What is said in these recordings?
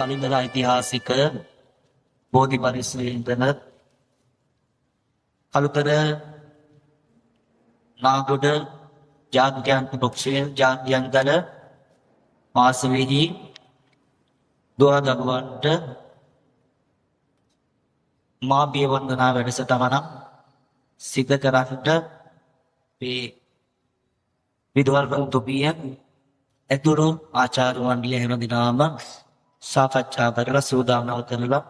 කලින්දර ඓතිහාසික බෝධි පරිසරයේ ඉඳන කලුතර නාගොඩ ජාත්‍යන්තර පක්ෂයේ ජාත්‍යන්තර මාසෙහි දුවා දරුවන්ට මාපිය වන්දනා වැඩසටහනක් සිද්ධ කරන්නට මේ විදුහල්පති තුමිය ඇතුළු ආචාර්ය මණ්ඩලය හැම දිනම සාකච්ඡා කරලා සූදානම් කරලා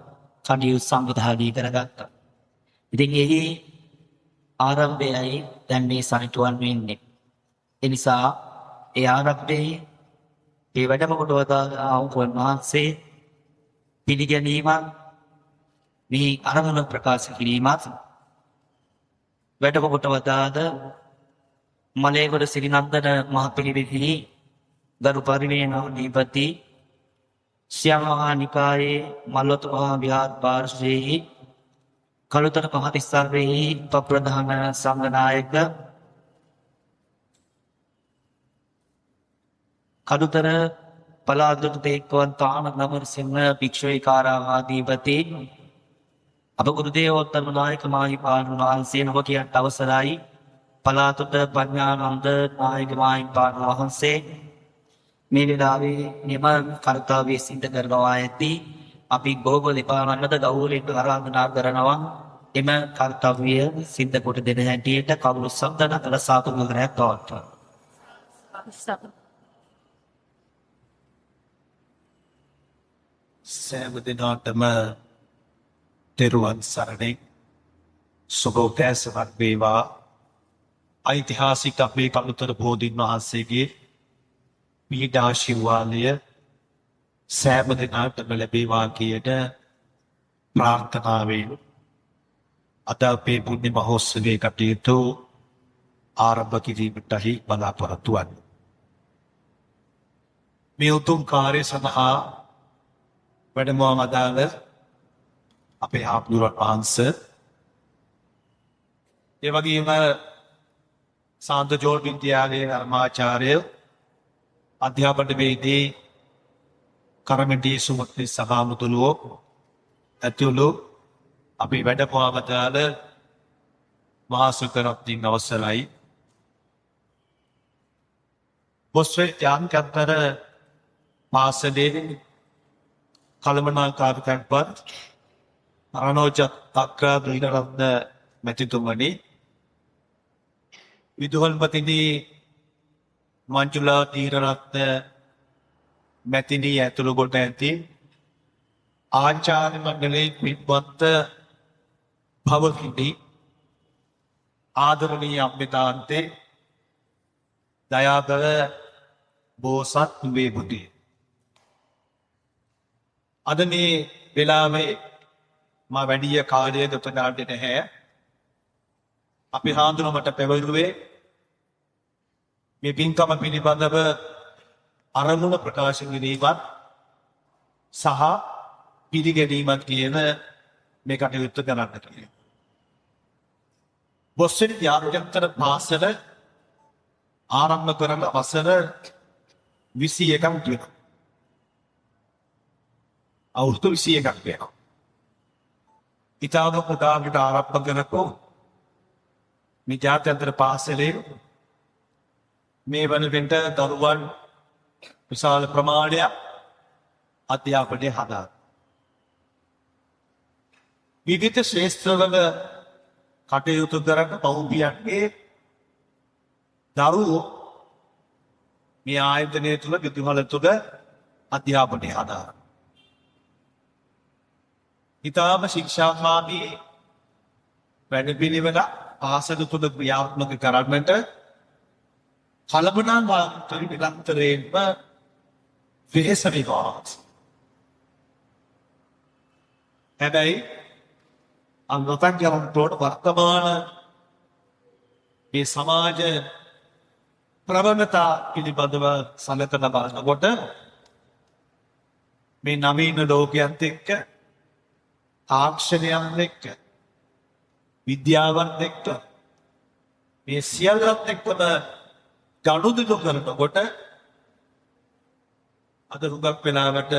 කටයුතු සංවිධානය කරගත්තා. ඉතින් එහි ආරම්භයයි දැන් මේ සනිටුවන් වෙන්නේ. ඒ නිසා ඒ ආරම්භයේ ඒ වැඩම කොට වදාළ වහන්සේ පිළිගැනීමක් මේ අරමුණ ප්‍රකාශ කිරීමත් වැඩම කොට වදාළ මලේගොඩ සිරිනන්දන මහ පිළිවෙතෙහි ගරු පරිවේනාධිපති සියමහා නිකායේ මල්වතු මහා විහාර පාර්ශ්වයෙහි කළුතර පහතිස්සාවෙහි උපප්‍රධාන සංඝනායක කළුතර පළාත් තේක්කවන්ත ආනන්ද නමරසිංහ භික්ෂු විකාරාමාධිපති අප ගුරුදේවෝත්තර නායක මාහිමිපාණන් වහන්සේ නොකියන්ට අවසරයි. පළාතට පඤ්ඤානන්ද නායක මාහිමිපාණන් වහන්සේ මේ වෙලාවේ නිම කර්තව්‍ය සිද්ධ කරනවා ඇති. අපි බොහෝ දෙපාරකට ගෞරවයෙන් ආරාධනා කරනවා එම කර්තව්‍ය සිද්ධ කොට දෙන හැටියට කවුරු සම්දන කළ සාතු නගරයක් පවත්වනවා. සෑම දිනකටම තෙරුවන් සරණයි. සුබෝදෑසනක් වේවා. ඓතිහාසික අපේ කළුතර බෝධීන් වහන්සේගේ පීඩාශිර්වාදය සෑම දිනකටම ලැබේවා කියන ප්‍රාර්ථනාවෙන් අද අපේ පුණ්‍ය මහෝත්සවයේ කටයුතු ආරම්භ කිරීමටයි බලාපොරොත්තු වන්නේ. මේ උතුම් කාර්ය සඳහා වැඩමවා වදාළ අපේ හාමුදුරුවෝ වහන්සේ ඒ වගේම සාන්ත ජෝර්ජ් විද්‍යාලයේ ධර්මාචාර්ය අධ්‍යාපනවේදී කරමිටි සුමති සභාමුදුලෝ ඇතුළු අපි වැඩමවා වදාළ මහා සුකරත්නින් අවසරයි. බොස්වේ ත්‍යාගකත්තර පාසලේ කළමනාකාරකත්වත් අරණෝජ තක්කා දීනරත්න මැතිතුමනි, විදුහල්පතිනි මංජුලා දීනරත්න මැතිණිය ඇතුළු කොට ඇති ආචාර්ය මණ්ඩලයේ පිටපත් භවකිනි ආදරණීය අම්මිතාන්තේ දයාබර බෝසත් වේබුටි. අද මේ වෙලාවේ මා වැඩි කාලය ගත කරන්නේ නැහැ. අපි හාමුදුරුවන්ට පැවරුවේ මේ පින්කම පිළිබඳව අරමුණ ප්‍රකාශ කිරීමත් සහ පිළිගැනීමත් කියන මේ කටයුත්ත කරන්නට. බොස්වෙන් ත්‍යාගකත්තර පාසල ආරම්භ කරන වසර 21ක් වෙනවා. අවුරුදු 21ක් වෙනවා. ඉතාම පුතාට ආරම්භ කරපු මේ ජාත්‍යන්තර පාසලේ මේ වන විට දරුවන් විශාල ප්‍රමාණයක් අධ්‍යාපනය හදා. විවිධ ශ්‍රේෂ්ඨවල කටයුතු කරන පෞද්ගලයන්ගේ දරුවෝ මේ ආයතනය තුළ විදුහල තුළ අධ්‍යාපනය හදා. ඉතාම ශික්ෂාකාමී වැඩපිළිවෙල පාසල තුළ ක්‍රියාත්මක කරන්නට කළමනාකාරී නිරන්තරයෙන්ම වෙහෙස වෙනවා. හැබැයි අනුතන් කරනකොට වර්තමාන මේ සමාජ ප්‍රවණතා පිළිබඳව සැලකන බලනකොට මේ නවීන ලෝකයේත් එක්ක තාක්ෂණයන් එක්ක විද්‍යාවන් එක්ක මේ සියල්ලත් එක්කම ගනුදෙනු කරනකොට අද හුඟක් වෙලාවට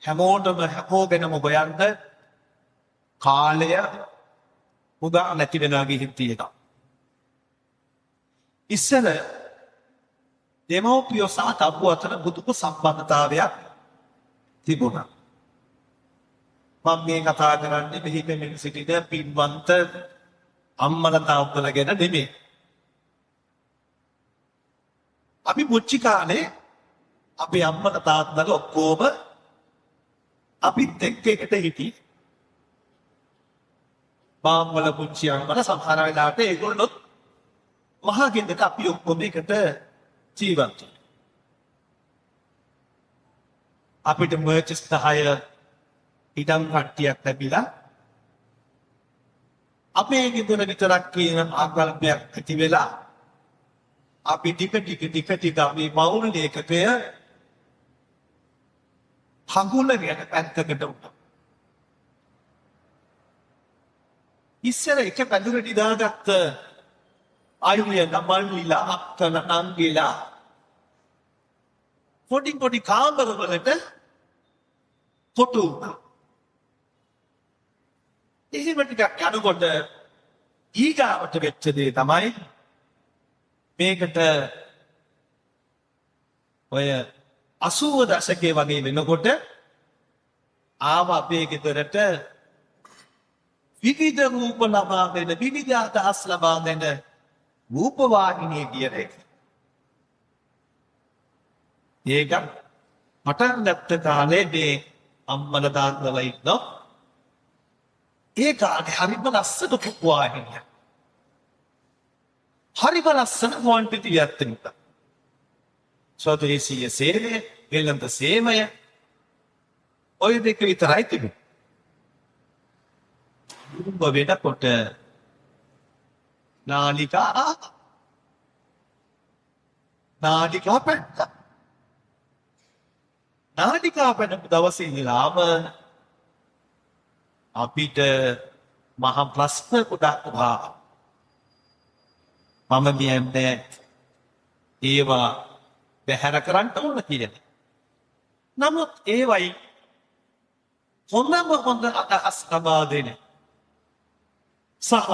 හැමෝටම හැමෝගෙනම හොයන්න කාලය උදා නැති වෙලා ගිහින් තියෙනවා. ඉස්සර දෙමව්පියෝ සහ දරුවෝ අතර පුදුම සම්බන්ධතාවයක් තිබුණා. මම මේ කතා කරන්නේ මෙහි පෙනෙන සිටින පින්වන්ත අම්මලා තාත්තලා ගැන නෙමෙයි. අපි පුංචි කාලේ අපේ අම්මලා තාත්තලා ඔක්කොම අපිත් එක්ක එකට හිටියේ. මාම්මල පුංචි අම්මලා සමහර වෙලාවට ඒගොල්ලොත් මහා ගෙදරට අපි ඔක්කොම එකට ජීවත් වුණා. අපිට මර්චස් 10 ඉඩම් කට්ටියක් ලැබිලා අපේ ගෙදර විතරක් කියන ආකල්පයක් ඇති වෙලා අපි ටික අපි මවුල් ලේඛකය හඟුලගෙන පැත්තකට වුණා. ඉස්සර එක පැදුර නිදාගත්ත අයිය නමල්ලිලා අක්කල නංගිලා පොඩි කාමරවලට කොටු වුණා. එහෙම ටිකක් යනකොට ඊගාවට වෙච්ච දේ තමයි මේකට ඔය 80 දශකයේ වගේ වෙනකොට ආව අපේ ගෙදරට විවිධ රූප ලබා දෙන විවිධ අදහස් ලබා දෙන රූපවාහිනිය කියන එක. ඒක පටන් ගත්ත කාලේ මේ අම්මලා තාත්තලා ඉන්නවා. ඒ කාලේ හරිම ලස්සන රූපවාහිනිය. හරිම ලස්සන ක්වොන්ටිටියක් තිබුණා. ස්වදේශීය සේවය, වෙළඳ සේවය ඔය දෙක විතරයි තිබුණේ. උඹ වෙනකොට නාලිකා පැත්ත. නාලිකා පැනපු දවසේ ඉඳලාම අපිට මහ ප්‍රශ්න ගොඩක් වුණා. මම කියන්නේ ඒවා බැහැර කරන්න ඕන කියලා. නමුත් ඒවයි හොඳ අදහස් ලබා දෙන සහ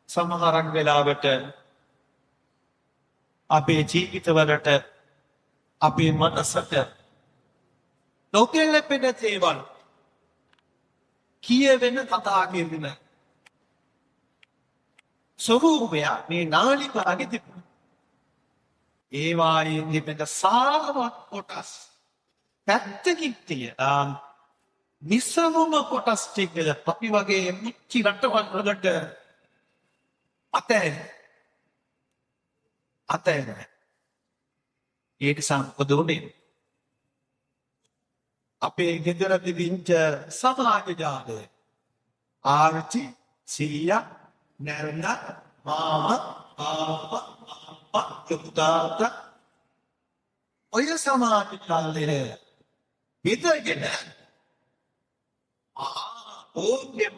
සමහරක් වෙලාවට අපේ ජීවිතවලට අපේ මනසට නොගැලපෙන දේවල් කියවෙන කතා කියන ස්වරූපය මේ නාලිකාවේ තිබුණා. ඒවායේ තිබෙන සාරවත් කොටස් පැත්තකින් තියලා නිසමම කොටස් ටික අපි වගේ මුචි රටවල් වලට අතෑර ඒක සම්පූර්ණයෙන් අපේ ගෙදර තිබිච්ච සමාජ ජාලය ආර්චි සීයා නැරඳ මාමා ආප්පා පුතාට ඔය සමාජ ජාලය විතරගෙන ඕකෙම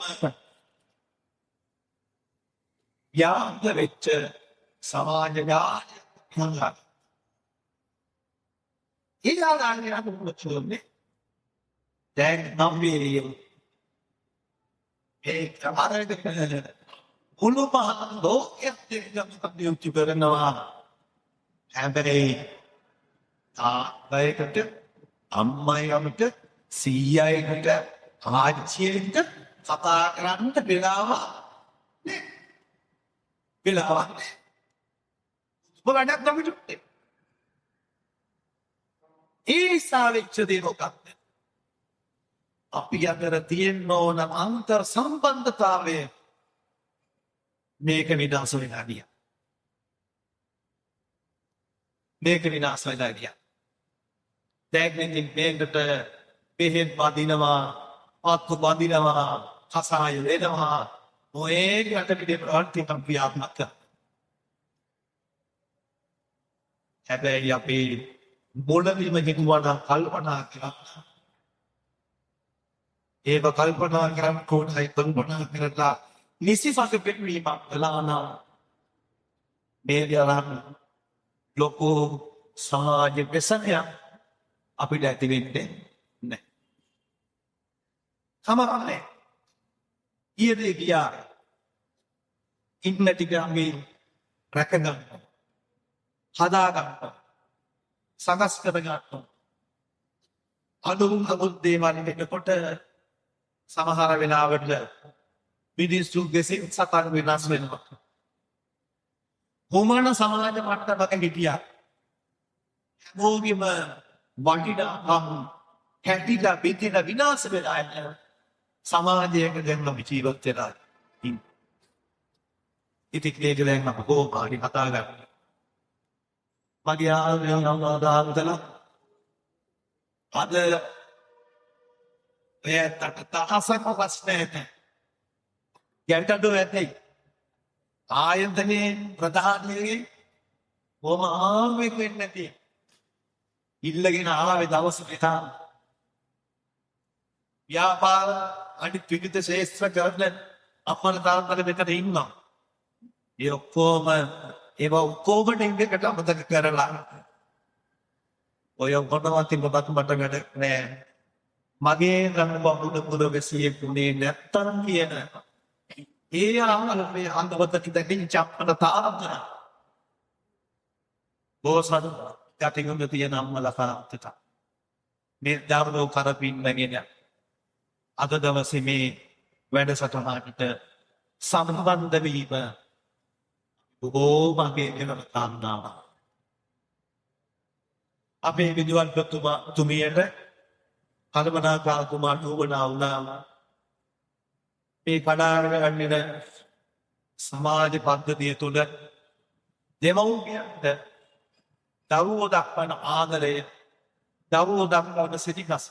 යාන්ත වෙච්ච සමාජ ජාලය නංගා ඊළඟට අනුමුතුනේ දැන් නම් වේරිය ඒක තමයි මුළු මහා ලෝකෙත් එක්කම කටයුතු කරනවා. හැබැයි තාත්තයිකට අම්මයිකට සීයයිකට ආච්චියට කතා කරන්න වෙලාවක් නෑ. වැඩක් තමයි. ඒ නිසා වෙච්ච දේ මොකක්ද? අපි අතර තියෙන්න ඕන අන්තර් සම්බන්ධතාවය මේක විනාශ වෙලා ගියා. දැන් ඉතින් මේකට බෙහෙත් බඳිනවා, අත්තු බඳිනවා, කසාය දෙනවා, ඔය යටපිට ප්‍රාර්ථනා ක්‍රියාත්මක කරනවා. හැබැයි අපි මොළවිම හිතුවා කල්පනා කරා. ඒක කල්පනා කරන් කොටයි කල්පනා කරලා නිසිසක පිළිවීමක් කළා නම් මේ විතරක් ලොකු සමාජ ප්‍රසන්නයක් අපිට ඇති වෙන්නේ තමරන්නේ. ඊයේදී ගියා ඉන්න ටික අපි රැකගන්න. හදාගන්න. සකස් කරගන්න. අනුමුත් දේවල් එනකොට සමහර වෙලාවට මිනිස්සු ගෙසින් සතන් වෙනස් වෙනවා. හොමන සමාජ මට්ටමක හිටියා. හැමෝගෙම වටිනාකම් හැටිලා බෙදලා විනාශ වෙලා යන සමාජයක දැන් අපි ජීවත් වෙලා ඉන්නේ. ඉතින් ඒක දැන් මම කොහොමද කතා කරන්නේ? මගේ ආදායම් අද එයාට තහසක් ප්‍රශ්නයක් යන්ටඩෝ ඇතයි ආයතනයේ ප්‍රධානයේ බොහොම ආවෙක් වෙන්නේ නැති ඉල්ලගෙන ආවේ දවස් දෙකක් ව්‍යාපාර අනිත් විවිධ ශේෂ්ත්‍ර කරන අපල තාත්තල මෙතන ඉන්නවා. ඒ ඔක්කොම ටිකට අමතක කරලා ඔය මොනවද තිබ්බත් මට වැඩ නෑ. මගේ රන් බබුද පුද වෙසියෙ පුනේ නැත්තම් කියන ඒ ආමලේ අන්දවත කිදකින් චප්පන තාත්තන බෝසත් යටිගොඩ තියෙන අම්මලා තාත්තට මේ දරුවෝ කරපින්නගෙන අද දවසේ මේ වැඩසටහනට සම්බන්ධ වීම බොහෝම අගයන කාරණාවක්. අපේ විදුහල්පතිතුමා තුමියට කල්පනාකාරතුමාට උවමනා වුණාම මේ කඩාගෙන යන සමාජ පද්ධතිය තුළ දෙමව්පියන්ට දරුවෝ දක්වන ආදරය, දරුවෝ දක්වන සිටිගස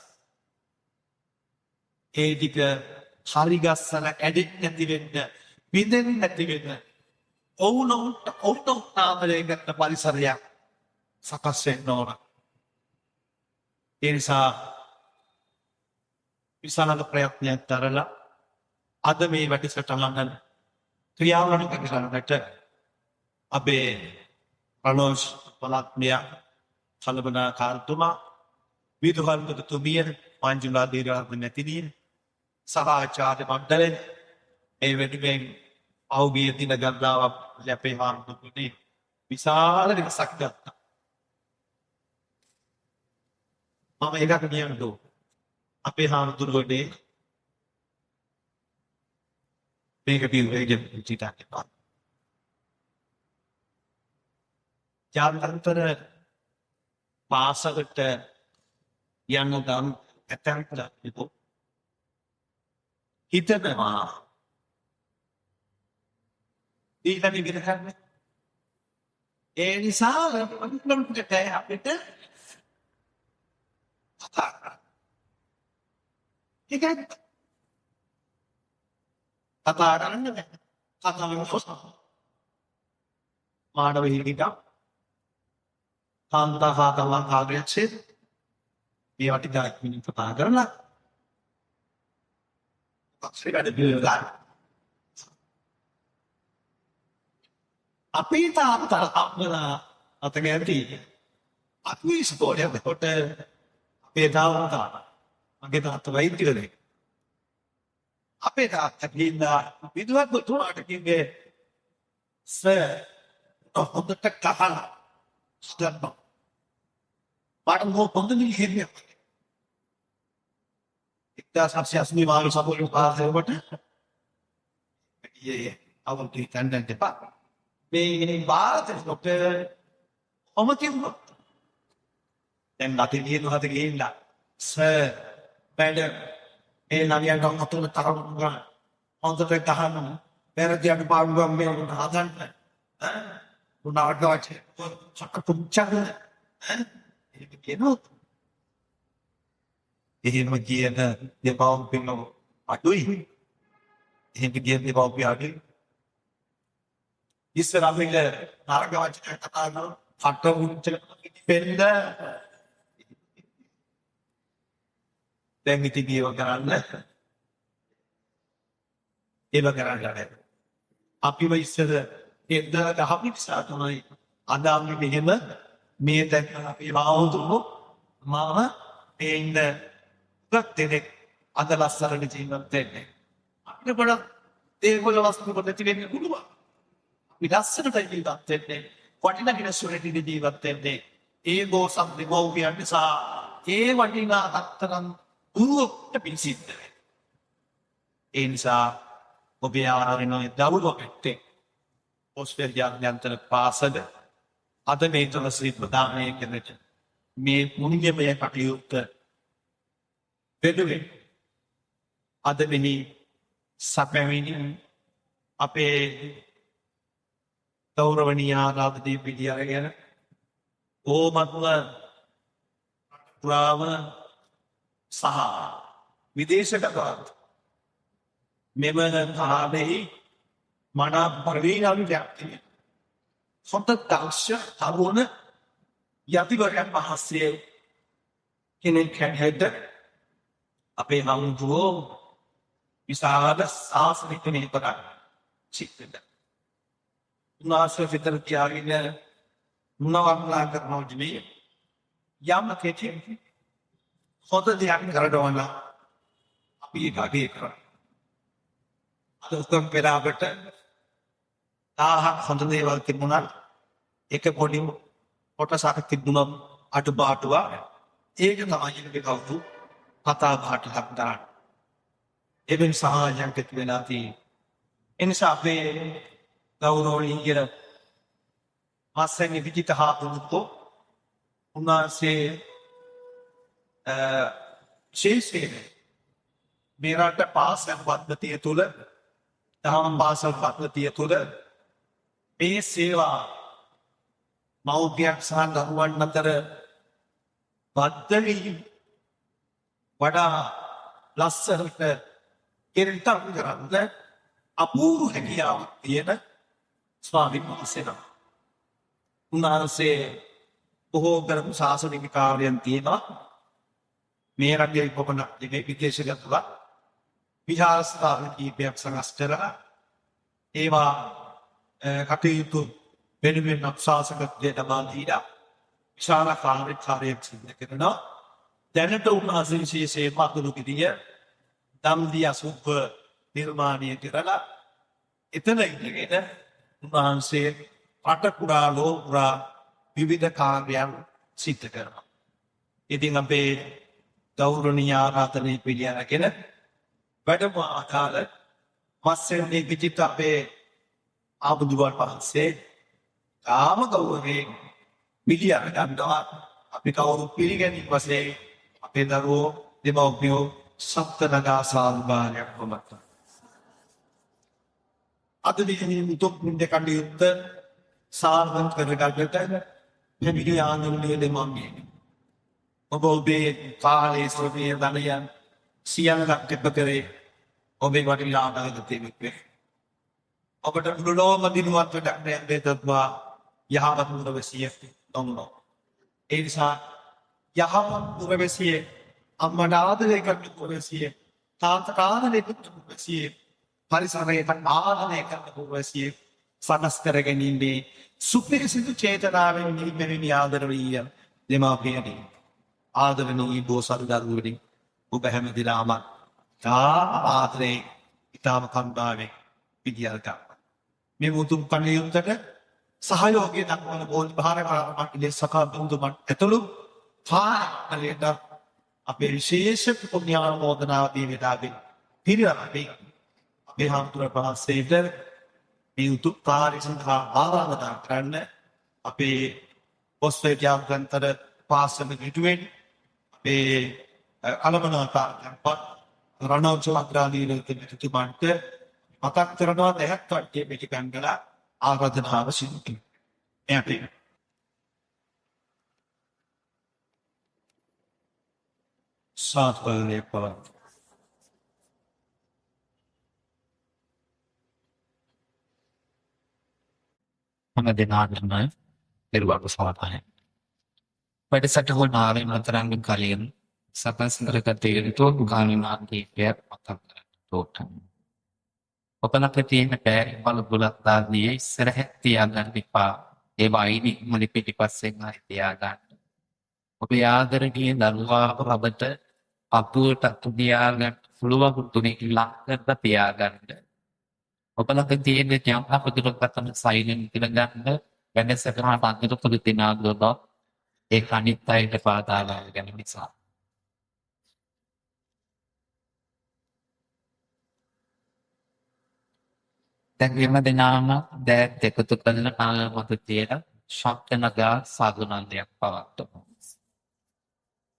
ඒ ටික හරිගස්සන ඇඩෙන්නේ නැති වෙන්න, බිඳෙන්නේ නැති වෙන්න ඔවුනොත් ආදරය ගන්න පරිසරයක් සකස් වෙන්න ඕන. ඒ නිසා විශාල ප්‍රයත්නයක් දරලා අද මේ වැඩසටහන ක්‍රියාත්මක කරන්නට අපේ රනෝෂ් පළාත්මිය කල්පනාකාරතුමා විදුහල්පතිතුමිය මංජුලා දීරාත්ම නැතිනිය සහ ආචාර්ය මණ්ඩලය ඒ වෙනුවෙන් අවුගිය දින ගණනාවක් ලැබේ හාමුදුරුවනේ විශාල වෙනසක් ගත්තා. මම එකක් කියන්න ඕන. අපේ හාමුදුරුවනේ මේක පිළිවෙලකින් සිතන්න එපා. ජාතන්තර පාසලට යන්න ගම් ඇතැම්පල හිතනවා ඊළඟ ඉගෙන ගන්න. ඒ නිසා අනුකම්පිට අපිට කතා කරන්න. ඒකත් කතා කරන්න බැහැ. කතා කරන්න මානව හිමිකම් කාන්තාවකම කාර්යච්ඡේද මේ වටිනාක් මිනිහ කතා කරලා අපිට බිල්ලා අපේ තාත්තා අප්පලා අතගැටි අපි ඉස්කෝලේ කොට අපේ තාත්තා මගේ තාත්තා වෛද්‍යවරයෙක්. අපේ තාත්තා ගිහිල්ලා විදුහල්පතිතුමාට කිව්වේ සර් හොඳට කහලා ස්ටර්බ පාඩම් හොඳ නිහිරියක්. 1980 මාළු සපෝල් පාසලකට අවුරුදු 10 දෙපා මේ ಭಾರತ ડોક્ટર ඔමතිව දැන් නැති දිනුහත ගිහිල්ලා සර් මැඩම් ඒ නවියන් අතර තරම් හොඳට ගහන්න පෙරදියට පාඩුවක් මේ හදන්න උනාට සක්ක පුච්චන ඒක කියනොත් එහෙම කියන දෙපාවුම් පින්න අඩුයි. එහෙම කියන දෙපාවුම් අඩුයි. ඉස්සර අපිට නරක වචන කතා කරන කට උච්ච පෙන්න දැන් ඉතින් ඒව කරන්න ඒව කරන්න බැහැ. අපිව ඉස්සර එද්දා ගහපු නිසා තමයි අද අපි මෙහෙම මේ දැන් අපි ආවුතුරු මම මේ ඉන්න දෙනෙක් අද ලස්සනට ජීවත් වෙන්නේ. අපිට ගොඩක් දේවල් වස්තු වල නැති වෙන්න පුළුවන්. අපි ලස්සනට ජීවත් වෙන්නේ. වටිනා සුරට ජීවත් වෙන්නේ. ඒ ගෝසම් දෙමෝපියන් නිසා ඒ වටිනා අත්තරන් දුරුවට පිසිද්ද වෙන්නේ. ඒ නිසා ඔබේ ආරාධනාවේ දරුවෝ පිටේ ඔස්ට්‍රේලියානු යන්ත්‍ර පාසල අද මේ තුන ශ්‍රී ප්‍රදානය කෙනෙක් මේ මුනිගමය කටයුත්ත වෙනුවෙන් අද මෙහි සැපැමිණි අපේ ගෞරවනීය ආරාධිත පිළිය අරගෙන ඕමත්ව පුරාම සහ විදේශගතවත් මෙම කාලෙහි මනා පරිණාමයක් තියෙනවා. හොඳ දක්ෂ තරුණ යතිවරයන් මහත්සේ කෙනෙක් හැටියට අපේ හමුදුවෝ විශාල ශාසනික නිලපතක් සිටින්න. උන්වහන්සේ විතර තියාගෙන මොනවක්ලා කරනවද නෙවෙයි. යම් කෙටි හොඳ දෙයක් කරනවා අපි ඒක අගය කරනවා. අද උතුම් පෙරාවට 1000ක් හොඳ දේවල් තිබුණා. එක පොඩි කොටසක් තිබුණා අටුපාටුවා. ඒක තමයි ඉන්නේ කවුරු කතා බහට ලක් දාන්න. එබැවින් සමාජයක් ඇති වෙලා තියෙන්නේ. එනිසා අපේ ගෞරවණීය මාසෙනි විජිත හාමුදුරුවෝ උන්වහන්සේ ශේෂයෙන් මේ රට පාසල් පද්ධතිය තුළ දහම් පාසල් පද්ධතිය තුළ මේ සේවා මව්පියන් සහ දරුවන් අතර බද්ධ වීම වඩා ලස්සනට කෙරෙන්ටම් කරන්න අපූර්ව හැකියාවක් තියෙන ස්වාමීන් වහන්සේ නමක්. උන්වහන්සේ බොහෝ කරපු ශාසනික කාර්යයන් තියෙනවා. මේ රටේ පොපනක් දෙකේ විදේශගතව විහාරස්ථාන කීපයක් සකස් කරලා ඒවා කටයුතු වෙනුවෙන් අප්‍රශාසකත්වයට ලබා දීලා විශාල කාර්යයක් සිදු කරනවා. දැනට උන්වහන්සේ විශේෂයෙන්ම අතුරු පිටිය දම්දිය අසුප නිර්මාණය කරලා එතන ඉඳගෙන උන්වහන්සේ රට පුරා ලෝක පුරා විවිධ කාර්යයන් සිදු කරනවා. ඉතින් අපේ ගෞරවනීය ආරාධනීය පිළිය අරගෙන වැඩම ආකාර මස්සෙන්නේ පිටිත් අපේ ආබුදුවන් වහන්සේ කාම ගෞරවයෙන් පිළිය අරගන්නවා. අපි කවුරු පිළිගැනීම වශයෙන් අපේ දරුවෝ දෙමව්පියෝ සත්නගා සාල්භානයක් වමත්. අද දිනේ මුතුක් මුන්ද කටයුත්ත සාර්ථක කරගන්නට මෙවිඩ ආන්දෝලනයේ දෙමන්නේ. ඔබ ඔබේ කාලයේ ශ්‍රමය ධනය සියල්ලක් දෙප කරේ ඔබේ වටිනා අනාගතයේ වෙයි. ඔබට මුළුලෝම දිනුවත් වැඩක් දෙතත්වා යහපත් පුරවැසියෙක් නොවනෝ. ඒ නිසා යහපත් පුරවැසියෙක් අම්මට ආදරය කරන පුරවැසියෙක් තාත්තට ආදරය කරන පුරවැසියෙක් පරිසරයට ආදරය කරන පුරවැසියෙක් සකස් කර ගැනීමේ සුපිරිසිදු චේතනාවෙන් නිර්මෙනි ආදරණීය දෙමාපියනි. ආදරණීය බෝසත් දරුවනි ඔබ හැමදෙනාම ආදරේ ඉතාම කම්පාවෙන් පිළියල් ගන්න. මේ මුතුන් කණයුත්තට සහයෝගය දක්වන බෝධි භාරකාරමක් ඉලෙස සකාබුදුමත් ඇතුළු පාරකට අපේ විශේෂ පුණ්‍යානුමෝදනාව දීවිදාගෙන පිරිනමයි අපේ හාමුදුරුවෝ වහන්සේට මේ උතුම් කාර්ය සඳහා ආරාධනා කරන්න අපේ ඔස්ට්‍රේලියාන්තර පාසල පිටුවෙන් අපේ අලමනාකාරයන්පත් රණෝජ අග්‍රාදීන පිටුතුමන්ට මතක් කරනවා දැහක් කට්ටිය පිටිකංගල ආරාධනාව සිදු කිරීම. එයාට සාත්වලේ පවත් හැම දෙනාටම පෙරවරු සමාපනය. වැඩසටහන ආරම්භ කරන්න කලින් සකස් කරගත යුතු කාරණා කීපයක් මතක් කරගන්න. ඔබලට තියෙන බෑග් වල බුලත් දාන්නේ ඉස්සරහට තියාගන්න එපා. ඒ වයිනි මුලි පිටිපස්සෙන් ආයි තියාගන්න. ඔබේ ආදරණීය දරුවා ඔබට අපුවට තියාගන්න පුළුවන් තුනේ ලක් කරලා තියාගන්න. ඔබලට තියෙන යම් අපදුරකට සයිලන්ට් කියලා ගන්න වෙනසකට අන්තර තිනාගොඩ ඒ අනිත් අයට පාදාලා ගැන නිසා. දැන් එම දෙනාම දැත් එකතු කරන මත තියෙන ශබ්ද නගා සාධුනන්දයක් පවත්වමු.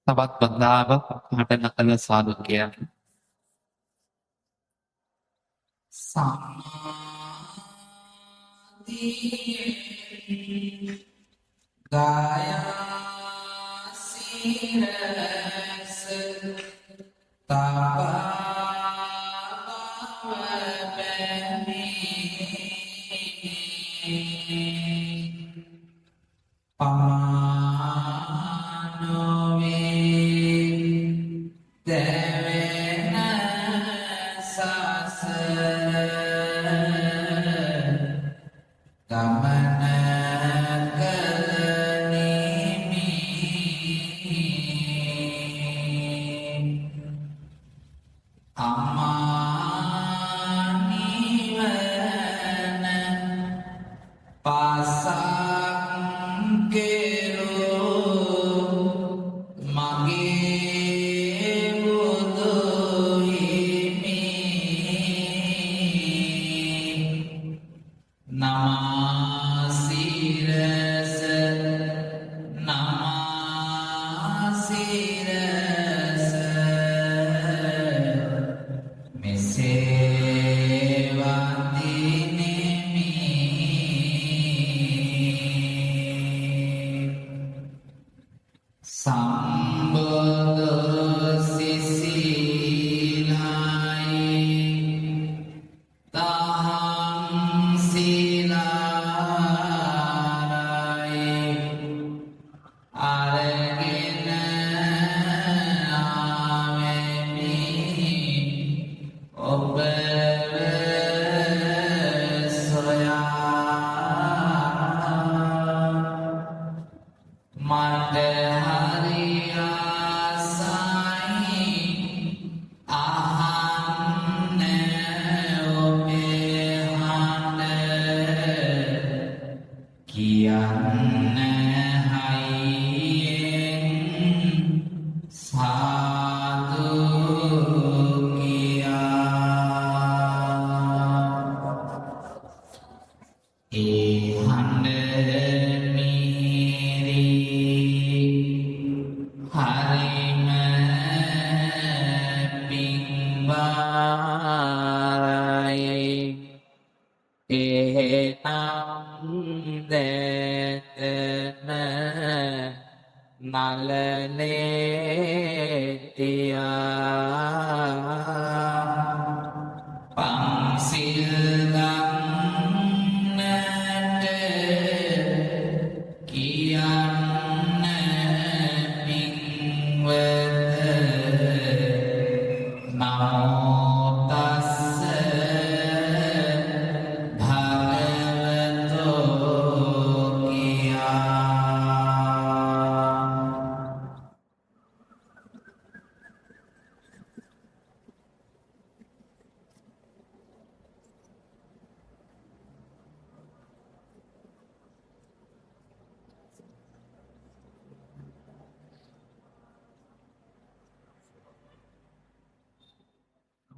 තවත් බන්ධාවක් මට නකල සාදු කියන්නේ. සමාධියේ ගායා සිරස තබා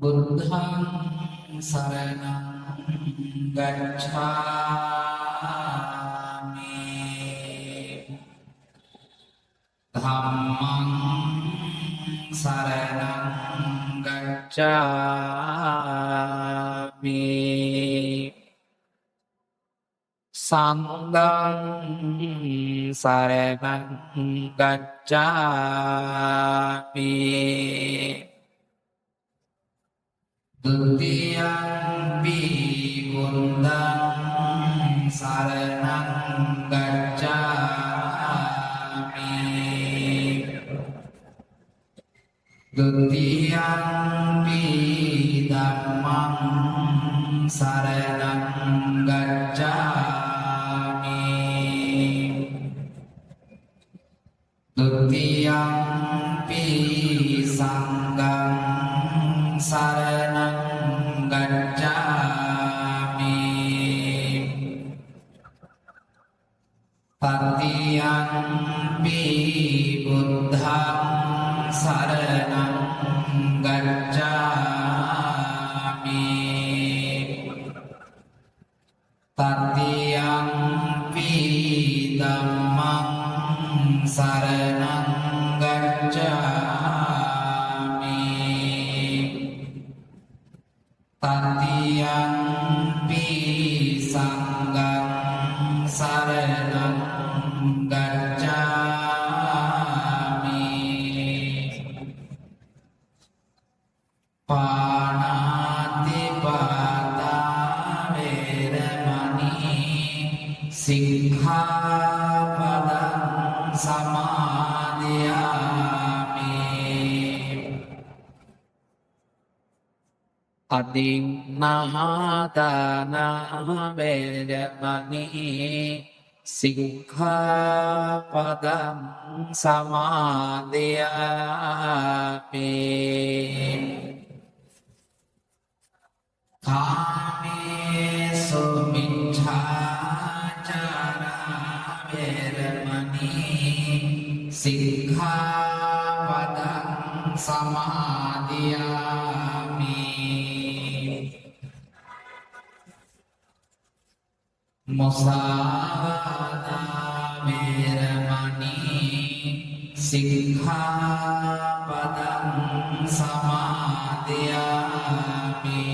බුද්ධං සරණං ගච්ඡාමි ධම්මං සරණං ගච්ඡාමි සංඝං සරණං ගච්ඡාමි Dutiyampi Buddhang Saranang Gacchami Dutiyampi Dhammang Saranang Gacchami Dutiyampi Sanghang Tatiampi buddhang saranang gacchami Tatiampi dhammang saranang gacchami Tatiampi sanghang saranang gacchami Panatipata veramani Sikkhapadang samadhiyami Adinnahatana veramani Sikkhapadang samadhiyami Kamesu miccācara veramani Sikkhapadang samadhiyami Musāvāda veramani Sikkhapadang samadhiyami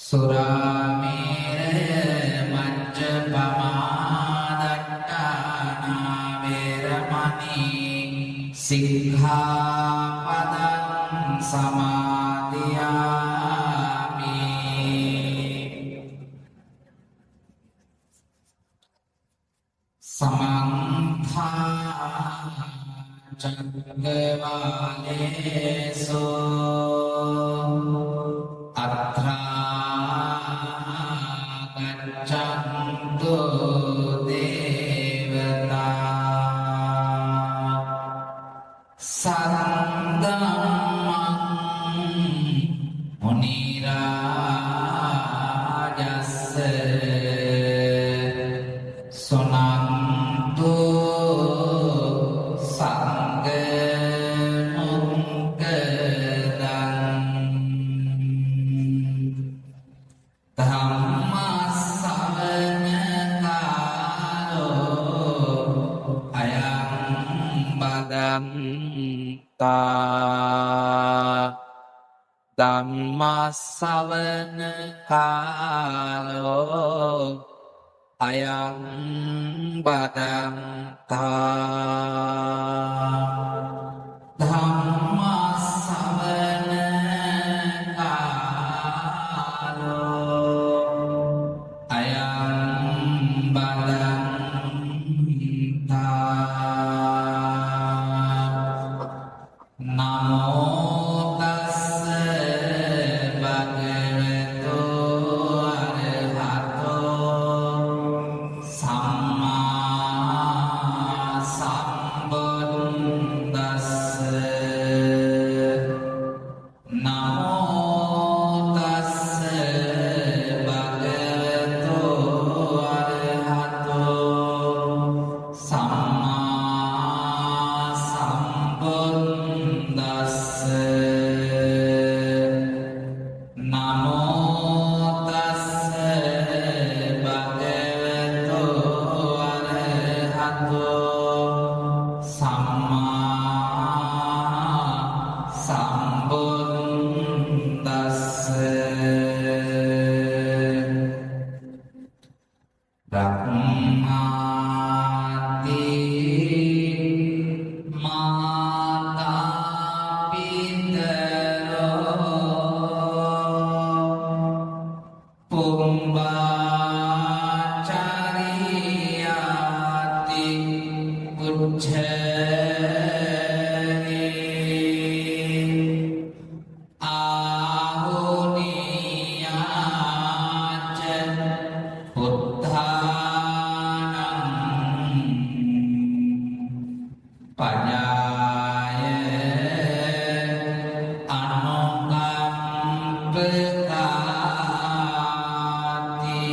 Suramere majjapamadattāna veramani Sikkhapadang samadhiyami Samantha Cakkavalesu Atra Gaccantu Devata Saraddhammang Munirājassa Sonantu Sangha Mukadang Dhammasavana kalo ayang badanta Dhammasavana kalo ayang badanta Dhammasavana kalo ayang badanta Namo tassa bhagavato arahato samma sambuddhassa Namo tassa bhagavato arahato samma sambuddhassa Namo tassa bhagavato arahato samma sambuddhassa Brahmati mata pitaro pumbachariyati uccari ahuniyaca buddhanam pajaya anukampekati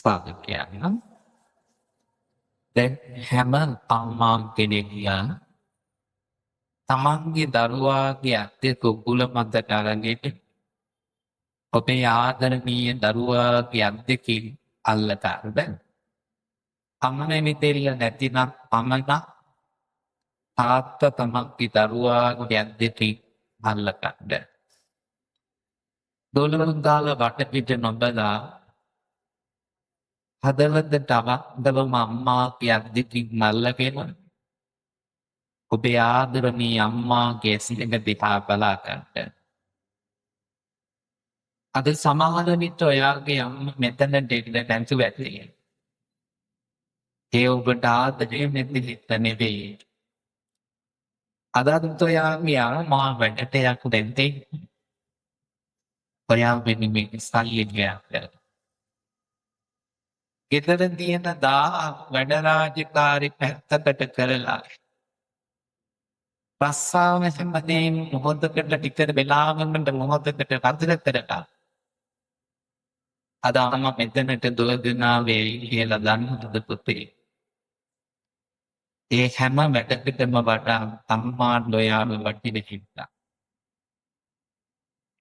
ස්ථාපකයන් දැන් හැම අම්මා කෙනෙක්ම තමන්ගේ දරුවාගේ අත්‍ය කුකුල මතට අරගෙන ඔබේ ආදරණීය දරුවාගේ අත් දෙකින් අල්ල ගන්න. අම්මනේ මෙතෙල්ල නැතිනම් අමන තාත්තා තමන්ගේ දරුවාගේ අත් දෙකින් අල්ල ගන්න. දොළවල් දාලා වටපිට නොබලා හදවතට අවදවම අම්මාගේ අත් දෙකින් අල්ලගෙන ඔබේ ආදරණීය අම්මාගේ සිතක දිහා බලා ගන්න. අද සමහර විට ඔයාගේ අම්මා මෙතනට එන්න නැතුව ඇති. ඒ ඔබට ආදරේ නැති හිත නෙවෙයි. අදත් ඔයාගේ අම්මා වැඩට යකු දෙන්නේ. ඔයා වෙනුවෙන් සල්ලි ගියා. ගෙදර තියෙන වැඩ රාජකාරි පැත්තකට කරලා රස්සාව හැමදේම මොහොතකට ටික වෙලාවකට මොහොතකට රැඳිල කරලා අද අම්මා මෙතනට දුවගෙනා වෙයි කියලා දන්නවද පුතේ? ඒ හැම වැඩකටම වඩා අම්මා ලොයාම වටින හින්දා.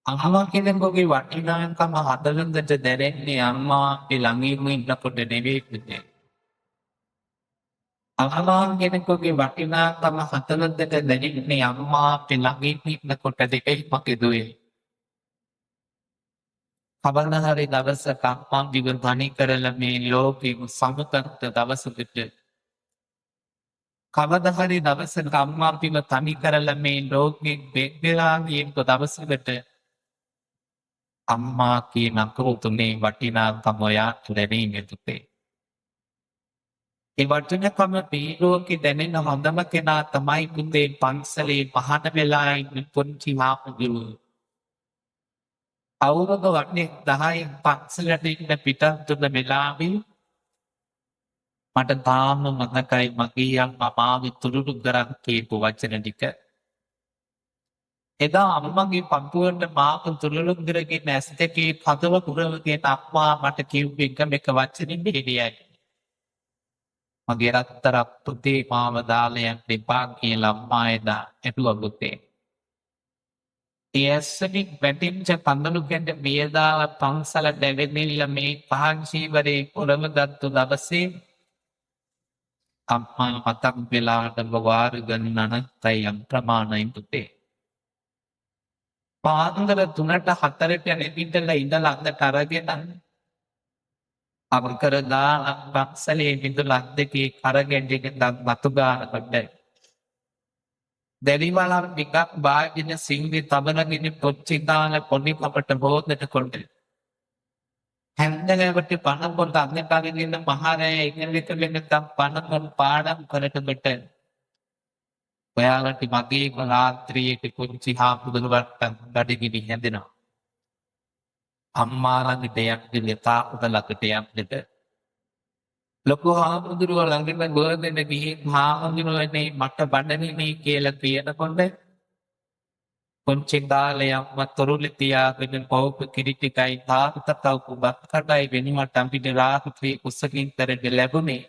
අම්මා කෙනෙකුගේ වටිනාකම හදවතට දැනෙන්නේ අම්මා ළඟින්ම ඉන්නකොට නෙවෙයි පුතේ. අම්මා කෙනෙකුගේ වටිනාකම හදවතට දැනෙන්නේ අම්මා ළඟින් ඉන්නකොට දෙකයි මගේ දුවේ. කවදා හරි දවසක අම්මා දිව තනි කරලා මේ ලෝකෙම සමතත් දවසකට කවදා හරි දවසක අම්මා දිව තනි කරලා මේ ලෝකෙ වෙග්ගලා ගිය දවසකට අම්මා කියන අකුරුතුනේ වටිනාකම ඔයාට දැනෙන්නේ පුතේ. ඒ වටිනාකම මේ ලෝකෙ දැනෙන හොඳම කෙනා තමයි පුතේ පන්සලේ පහන වෙලා ඉන්න පොන්චි මාපුදුරු. අවුරුදු වටේ 10 පන්සලට ඉන්න පිටත් තුන වෙලාවේ මට තාම මතකයි මගේ අම්මා මාගේ තුරුළු කරන් කියපු වචන ටික. එදා අම්මගේ පන්තුවට මාක තුරුළු කරගෙන ඇස් දෙකේ කදව පුරවගෙන අම්මා මට කිව්ව එකම එක වචනින් දෙහියයි. මගේ රත්තරන් පුතේ මාව දාලා යන්න එපා කියලා අම්මා එදා ඇටුවා පුතේ. ඒ ඇස්සකින් වැටිච්ච පඳුළු ගැට මියදාලා පන්සල දැවෙනිල්ල මේ පහන් චීවරේ පොළවගත්තු දවසේ අම්මා මතක් වෙලාට වාර ගණනක් තයම් ප්‍රමාණයි පුතේ. පාන්දර 3ට 4ට නැගිටලා ඉඳලා අඳට අරගෙන අවකර දාලා පන්සලේ මිදුලක් දෙකේ කරගෙඩියක වතු ගන්නකොට දැරිවලම් ටිකක් බාගෙන සිංහි තබනගෙන පොච්චි දාලා පොඩි අපට බෝධනට කොට හැන්දගවට පණ පොත අන්න කරගෙන මහරෑ ඉංග්‍රීසි වෙනකම් පණ පොත් පාඩම් කරකට ඔයාලට මගේ රාත්‍රියේ පුංචි හාමුදුරුවන්ට බඩගිනි හැදෙනවා. අම්මා ළඟට යන්නේ තාපත ළඟට යන්නට. ලොකු හාමුදුරුවෝ ළඟට ගොඩෙන්න ගිහින් හාමුදුරුවනේ මට බඩගිනි කියලා කියනකොට පුංචි කාලේ අම්මා තොරුලේ තියාගෙන පොව්ප කිරිටිකයි තාත්තට උබක් කඩයි වෙනවට අපිට රාත්‍රියේ කුසකින් තරට ලැබුණේ.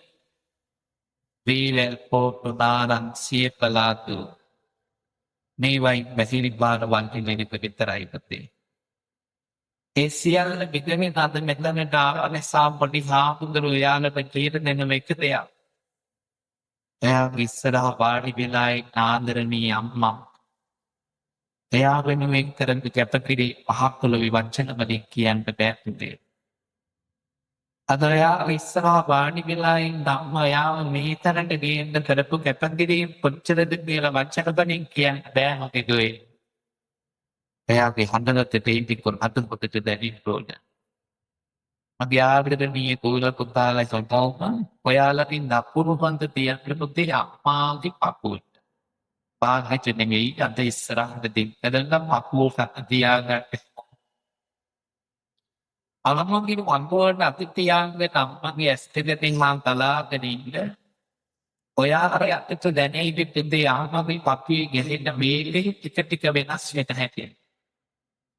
වීලල් පොට්ටු දාරන් සියපලාතු මේවයි මැසිලි බාර වන්ටිලෙනක විතරයි පුතේ. ඒ සියල්ල විදගෙන අද මෙතනට ආවනේ පොඩි හාමුදුරුවෝ යාළුවට කියලා දෙන එක දෙයක්. එයා ඉස්සරහ වාඩි වෙලා ආදරණීය අම්මා එයා වෙනුවෙන් කරන කැපකිරි පහක්වල විවංචන වලින් කියන්න බෑ පුතේ. අද එයා ඉස්සරහ වාඩි වෙලා ඉන්න අම්මා යාව මෙහෙතරට ගේන්න කරපු කැපකිරි කොච්චරද කියලා වචන වලින් කියන්න බෑ මගේ දුවේ. එයාගේ හඬට දෙයින් කොන් අතුපොතට දැනින්න ඕන. මගේ ආදරණීය පුතාලා සොතවම ඔයාලකින් දපුරු පන්ත තියන්න පුතේ අම්මාගේ පපුවට. පාහට නෙමෙයි අද ඉස්සරහට දෙන්නද පපුවට තියාගන්න. අලමගේ වන්පුවට අති තියාගෙන අම්මගේ ඇස් දෙකෙන් මං තලාගෙන ඉන්න. ඔයාගේ අතට දැනෙයිද පුතේ අම්මගේ පපුවේ ගෙහෙන්න මේකේ ටික ටික වෙනස් වෙන හැටි.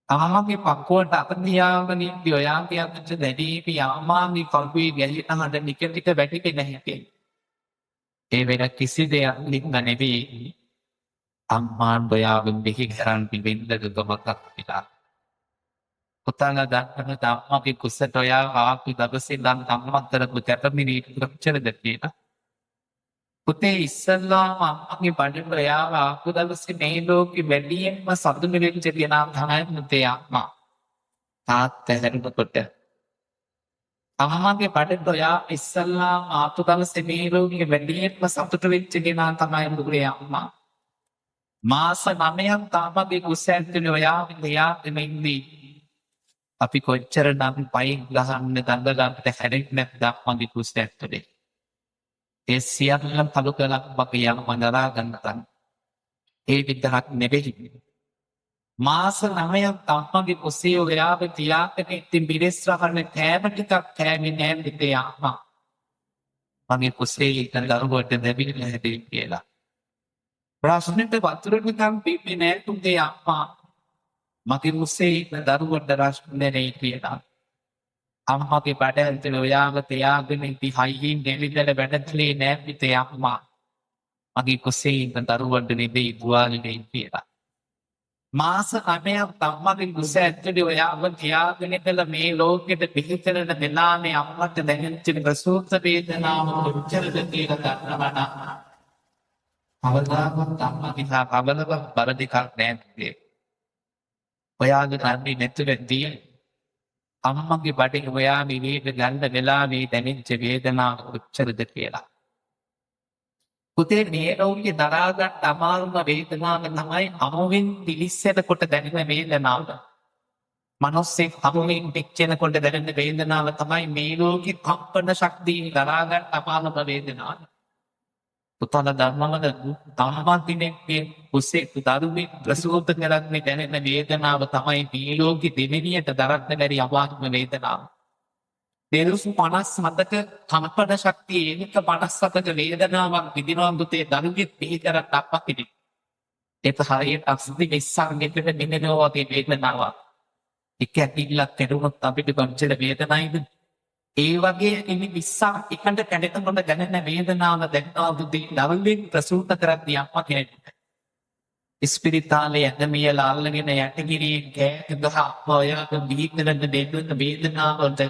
අම්මගේ පක්කුවට අත තියාගෙන ඉඳි ඔයා කියන්නට දැඩිපි අම්මාගේ පපුවේ ගැලින හඬ නික නික වැටිගෙන හිටියේ. ඒ වෙන කිසි දෙයක් නික්ම නෙවෙයි. අම්මාන් ඔයාගෙන් දෙහි කරන් පිළිඳ ගමකක් පිටා. පුතාලා දන්නවද අම්මගේ කුසට ඔයා ආපු දවසේ ඉඳන් අම්මා කරපු කැපමිරි කොච්චරද කියලා? පුතේ ඉස්සල්ලාම අම්මගේ බඩට ඔයා ආපු දවසේ මේ ලෝකෙ වැඩියෙන්ම සතුටු වෙච්ච කෙනා තමයි පුතේ අම්මා. තාත්තා හැරුණකොට අම්මගේ බඩට ඔයා ඉස්සල්ලාම ආපු දවසේ මේ ලෝකෙ වැඩියෙන්ම සතුටු වෙච්ච කෙනා තමයි පුතේ අම්මා. මාස 9ක් තාමගේ කුස ඇතුලේ ඔයා ඉඳී අපි කොච්චර නම් පයින් ගහන්න දඟ ගන්නට හැරෙන්නේ නැත්නම් මගේ කුස ඇතුලේ. ඒ සියල්ලම පළු කළා මගේ යම මඳලා ගන්නවා. ඒ විතරක් නෙවෙයි. මාස 9ක් අම්මගේ කුසේ ඔයාව තියාගෙන ඉතින් බිරස් රහන්න කෑම ටිකක් කෑමේ නෑ පුතේ අම්මා. මගේ කුසේ ඉන්න දරුවට දෙවිලා හැදෙයි කියලා. ප්‍රශ්නෙට වතුර ටිකක් බීපේ නෑ පුතේ අම්මා. මගේ කුසේ ඉන්න දරුවට රස්නේ නේ කියලා. අම්මගේ බඩ ඇතුලේ ඔයාව තියාගෙන ඉති හයියෙන් දෙවිදල වැඩත්ලේ නෑ පුතේ අම්මා. මගේ කුසේ ඉන්න දරුවට නෙවෙයි දුවාලේ කියලා. මාස 9ක් අම්මගේ කුස ඇතුලේ ඔයාව තියාගෙන ඉඳලා මේ ලෝකෙට පිහිටන දෙනානේ අම්මට දැනෙච්ච ප්‍රසූත වේදනාව කොච්චරද කියලා දන්නවනම් අවදාවත් අම්මගේ කවලව බර දෙකක් නෑ. ඔයාගේ තන්නේ නැතුවදී අම්මගේ බඩේ ඔයා මිලීට ගන්න වෙලාවේ දැනෙච්ච වේදනාව කොච්චරද කියලා. පුතේ මේ ලෝකේ දරා ගන්න අමාරුම වේදනාව තමයි අමුවෙන් පිලිස්සෙනකොට දැනෙන වේදනාව. මනෝසේ අමුවෙන් පිච්චෙනකොට දැනෙන වේදනාව තමයි මේ ලෝකේ කම්පන ශක්තිය දරා ගන්න අමාරුම වේදනාව. පුතාලා ධර්මවල තමන් දිනෙන්නේ කුසේ දරුවේ ප්‍රසූත කරන්නේ දැනෙන වේදනාව තමයි මේ ලෝකෙ දෙවිනියට දරන්න බැරි අමාරුම වේදනාව. 57ක කම්පන ශක්තිය ඒක 57ක වේදනාවක් විඳිනවා පුතේ දරුවෙක් පිළිකර අප්පා කෙනෙක්. ඒක හරියට අස්දි විශ්සාරෙකට මෙන්නනවා වගේ වේදනාවක්. එක ඇතිලක් කෙරුණොත් අපිට කොච්චර වේදනයිද? ඒ වගේ ඉනි 20ක් එකට කැඩෙනකොට දැනෙන වේදනාව දැක්නවා පුතේ දරුවෙක් ප්‍රසූත කරද්දී අම්මා කෙනෙක්. ඉස්පිරිතාලේ ඇදමියලා අල්ලගෙන යටිගිරියේ කෑ ගහ ඔයාට බීකරන්න දෙන්න වේදනාවට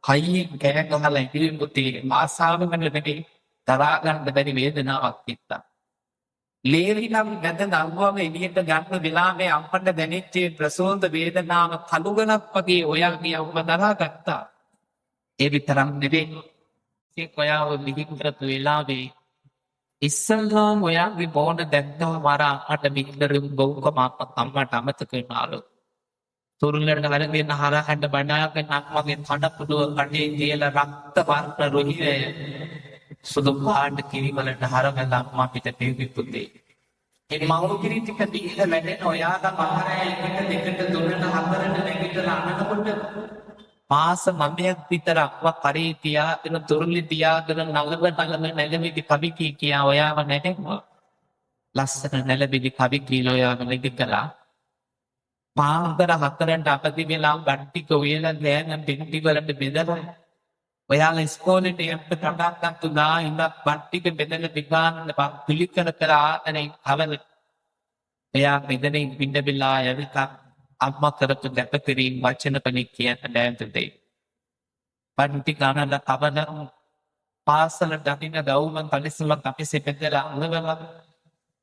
කයින් කෑ ගහලා ඉතින් පුතේ මාසාවෙන් නෙමෙයි දරා ගන්න බැරි වේදනාවක් තිත්තා. ලේරිනම් නැද දරුවම එළියට ගන්න වෙලාවේ අම්මට දැනෙච්ච ප්‍රසූත වේදනාව කලුගලක් වගේ ඔයාගේ අම්මා දරා ගත්තා. ඒ විතරක් නෙවෙයි ඒක ඔයාව විහිංකරතු වෙලාවේ ඉස්සල්ලාම ඔයාගේ බෝඩ දැක්කම මරා අට මිහිදරු බොව්කම අම්මට අමතක වෙනාලු. තුරුල්ලට වැරදෙන හරහඬ බණාගෙන අම්මගේ කඩ පුඩුව කඩේ තියලා රක්ත වර්ණ රුහිරය සුදු පාට කිරිවලට හරවලා අම්මා පිට පෙව්වි පුතේ. ඒ මවු කිරි ටික දීලා වැඩෙන ඔයාට පහරය එකට දෙකට තුනට හතරට නැගිටලා අනනකොට මාස 9ක් විතර අක්වා කරේ තියාගෙන තුරුලි තියාගෙන නලව නැලවිදි කවි කියා ඔයාව නැටෙනවා. ලස්සන නැලවිදි කවි කියලා ඔයාව නැගිටලා පාන්දර 4ට අපදි වෙලා බට්ටික උයලා ගෑන පිටි වලට බෙදලා ඔයාලා ඉස්කෝලේට යන්න පටන් ගත්තා ඉඳන් බට්ටික බෙදලා පිටාන්න පිළිකර කර ආතනේ අවල එයා බෙදනේ පිට බිලා යවික අම්මා කරපු දැපකිරීම වචන පණි කියන්න දැන්තේ. පන්ති ගානල කවන පාසල දකින්න ගෞමන් පරිස්සමක් අපි සෙපෙදලා අනවලා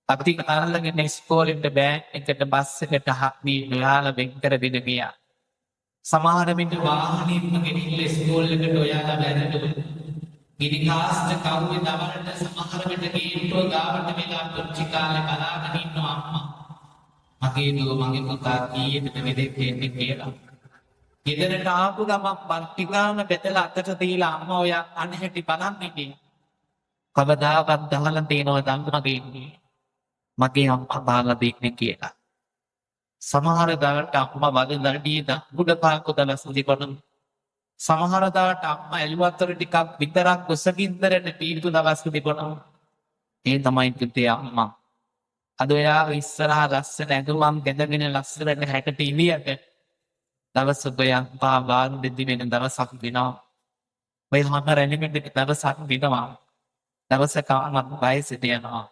අපි අල්ලගෙන ඉස්කෝලේට බෑග් එකට බස් එකට හක්මී ඔයාලා වෙන් කරගෙන ගියා. සමහර විට වාහනේම ගෙනිහිල්ලා ඉස්කෝලේට ඔයාලා බැලුවා. ගිනි කාස්ට කවුවේ දවල්ට සමහර විට ගේට්ටුව ගාවට වෙලා පුංචි කාලේ බලාගෙන ඉන්නවා අම්මා. මගේ දුව මගේ පුතා කීයකට වෙදෙන්නේ කියලා. ගෙදරට ආපු ගමන් බන්ටි ගාන බෙදලා අතට දීලා අම්මා ඔයා අනහැටි බලන් ඉන්නේ. කවදාවත් දහලා තේනවා ධම්මගේ මගේ අම්මා බාලා දෙන්නේ කියලා. සමහර දාට අම්මා වදනඩිය දඟුඩ පාකො දලසුදි කරන සමහර දාට අම්මා එළුවතර ටිකක් විතරක් උසගින්දරට පීඩු දවස්කු දෙපොනවා. ඒ තමයි පුතේ අම්මා. අද ඔයා ඉස්සරහා ලස්සන ඇඳුමක් ගැඳගෙන ලස්සනට හැකට ඉලියට දවසක ඔයා පාවාන් දෙදි වෙන දවසක් වෙනවා. ඔය හැම රැඳෙමින් දවසක් වෙනවා. දවසක මම වයසට යනවා.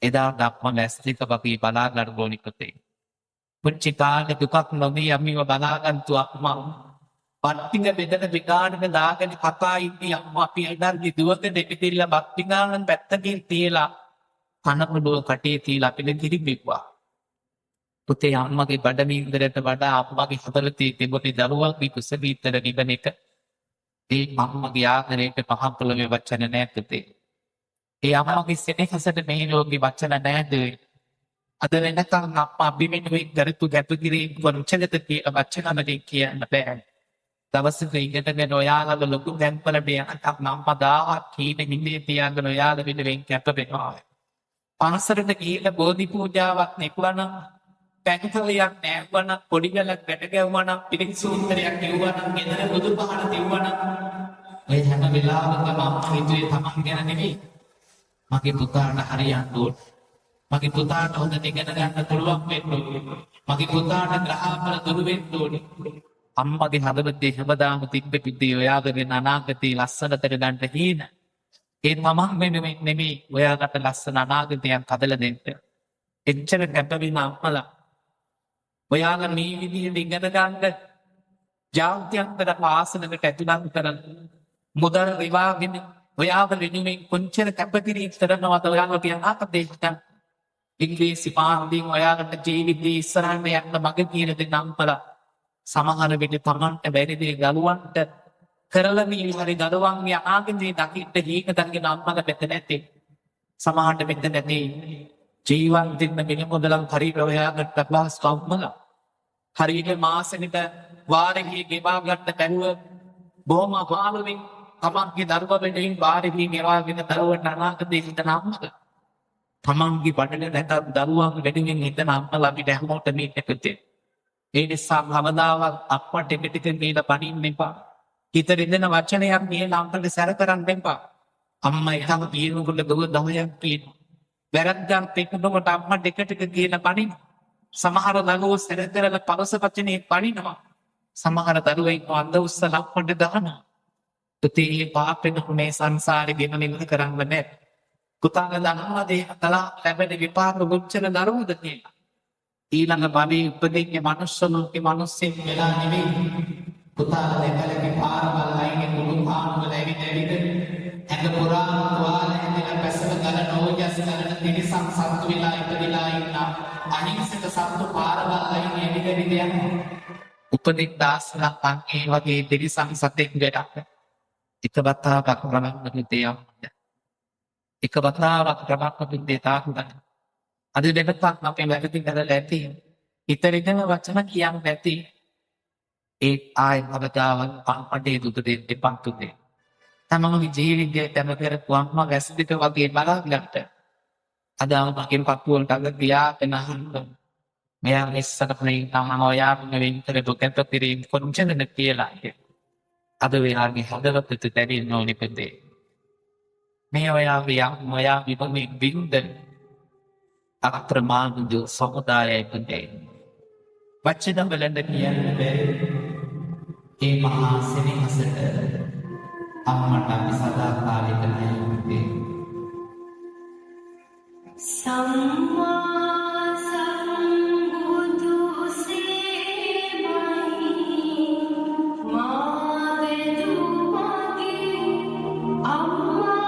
එදා දක්ම නැස්තික අපි බලා ගන්න ඕනි පුතේ. පුංචි කාලේ දුකක් නොදී අම්මිව බලාගන්තු අම්මා. පත්තික බෙදන විකාරක දාගෙන කතා ඉන්නේ අම්මා අපි එදාගේ දුවක දෙපිටිල්ල බක්තිගානන් පැත්තකින් තියලා කනකොඩුව කටේ තියලා අපිට කිරිබිව්වා. පුතේ අම්මගේ බඩමින්දරට වඩා අම්මගේ හදවතේ තිබුණේ දරුවන්ගේ කුසගීතර නිබන එක. ඒ අම්මගේ ආදරයට පහන් පොළවේ වචන නැහැ පුතේ. ඒ අම්මගේ සෙනෙහසට මේ ලෝකේ වචන නැද්ද? අද වෙනකන් අම්මා අපි වෙනුවෙන් කරපු ගැටගිරීම් වංචනද කියලා වචන වලින් කියන්න බෑ. දවසක ඉගෙනගෙන ඔයාලව ලොකු දැන්පලට යනකම් අම්මා 1000ක් කීන හිඳේ තියාගෙන ඔයාල වෙනුවෙන් කැප වෙනවා. පන්සලට ගිහිල්ලා බෝධි පූජාවක් නෙකුවනම් පැන්කලියක් නෑවනම් පොඩි ගලක් ගැට ගැව්වනම් පිළිසූත්‍රයක් කිව්වනම් ගෙදර බුදුපහන දෙව්වනම් ඔය හැම වෙලාවකම අම්මා හිතුවේ තමන් ගැන නෙමෙයි. මගේ පුතාට හරියන්න ඕන. මගේ පුතාට හොඳට ඉගෙන ගන්න පුළුවන් වෙන්න ඕනේ. මගේ පුතාට ග්‍රහවල දුරු වෙන්න ඕනේ. අම්මගේ හදවතේ හැමදාම තිබ්බ පිටේ ඔයාගේ අනාගතේ ලස්සනට ගන්න හීන. ඒ මම වෙනුවෙන් නෙමෙයි ඔයාලට ලස්සන අනාගතයක් හදලා දෙන්න. එච්චර කැපවෙන අම්මලා ඔයාලා මේ විදිහට ඉගෙන ගන්න ජාත්‍යන්තර පාසලකට ඇතුළත් කරන මුදල් රිවාගෙන ඔයාව වෙනුවෙන් කොච්චර කැපකිරීම කරනවද ඔයාලා කියන අතේට ඉංග්‍රීසි පාඩම් ඔයාලට ජීවිතේ ඉස්සරහට යන්න මග කියන දෙන අම්මලා සමහර විට තමන්ට බැරි දේ ගලවන්නට කරලා මේ හරි දරුවන්ගේ අනාගතේ දකින්න දීක දකින්න අම්මලා මෙතන නැති සමහරට මෙතන නැති ජීවන් දෙන්න මිල මුදලක් හරියට ඔයාලට ක්ලාස් කම්මලා හරියට මාසෙකට වාරෙකින් ගෙවා ගන්න බැරුව බොහොම අමාරුවෙන් තමන්ගේ දරුවා වෙනුවෙන් වාරෙකින් ගෙවාගෙන දරුවන්ට අනාගතේ හිතන අම්මලා තමන්ගේ බඩල නැතත් දරුවන් වෙනුවෙන් හිතන අම්මලා අපිට හැමෝටම ඉන්නේ. ඒ නිසා කවදාවත් අප්පට ටික කියලා පණින්න එපා. හිත රිදෙන වචනයක් මේ ලාම්පට සැර කරන්න එපා. අම්මා එකම කියනකොට දුව 10ක් කියන. වැරද්දක් තිබුණොත් අම්මා ටික කියලා පණින්න. සමහර දරුවෝ සැර කරලා පරස වචනේ පණිනවා. සමහර දරුවෝ අන්ද උස්ස ලාම්පට දානවා. පුතේ පාපෙන් මේ සංසාරේ ගෙනන ඉවර කරන්න බෑ. පුතාගේ දනවාදී තලා ලැබෙන විපාක ගොච්චර දරුවෝද කියලා. ඊළඟ භවයේ උපදින්නේ මනුෂ්‍ය ලෝකේ මිනිස්සෙක් වෙලා නෙවෙයි. පුතාලා දෙකලගේ පාරවල් අයිනේ මුළු පාරවල ඇවිත් ඇඟ පුරා තුවාල හැදෙන පැසල ගල නෝජස් කරන තිරිසන් සත්තු වෙලා ඉපදලා ඉන්න අහිංසක සත්තු පාරවල් අයිනේ ඇවිත් යනවා. උපදින්න දාසලක් අංගේ වගේ තිරිසන් සතෙක් ගැටක්. එක වතාවක් රණක් හිතේ එක වතාවක් රණක් හිතේ තාක්කන අද දෙකක් අපේ වැරදි කරලා ඇති. ඉතරිදම වචන කියන්නේ නැති. ඒ ආයි අවදාවන් පණ්ඩේ දුක දෙන්න පන්තුනේ. තමන්ගේ ජීවිතය තම කරපුවම වැසිදිට වගේ බලාගන්නට. අද මගෙන් පපුවලට අග ගියාගෙන මෙයා ඉස්සරහනේ තමන් ඔයාගෙන වෙන් කරපු කැපකිරීම කොච්චරද කියලා. අද වෙලාවේ හදවතට දැනෙන්න ඕනේ පෙතේ. මේ ඔයා විපමේ බින්ද අක්‍රමානුදු සමුදායයි පෙතේ. වචන වලට කියන්න බැරි ඒ මහා සෙනෙහසට අම්මට අපි සදා කාලෙක නැති. සම්මා සම්බුදු සේවයි මාදෙදු මගේ අම්මා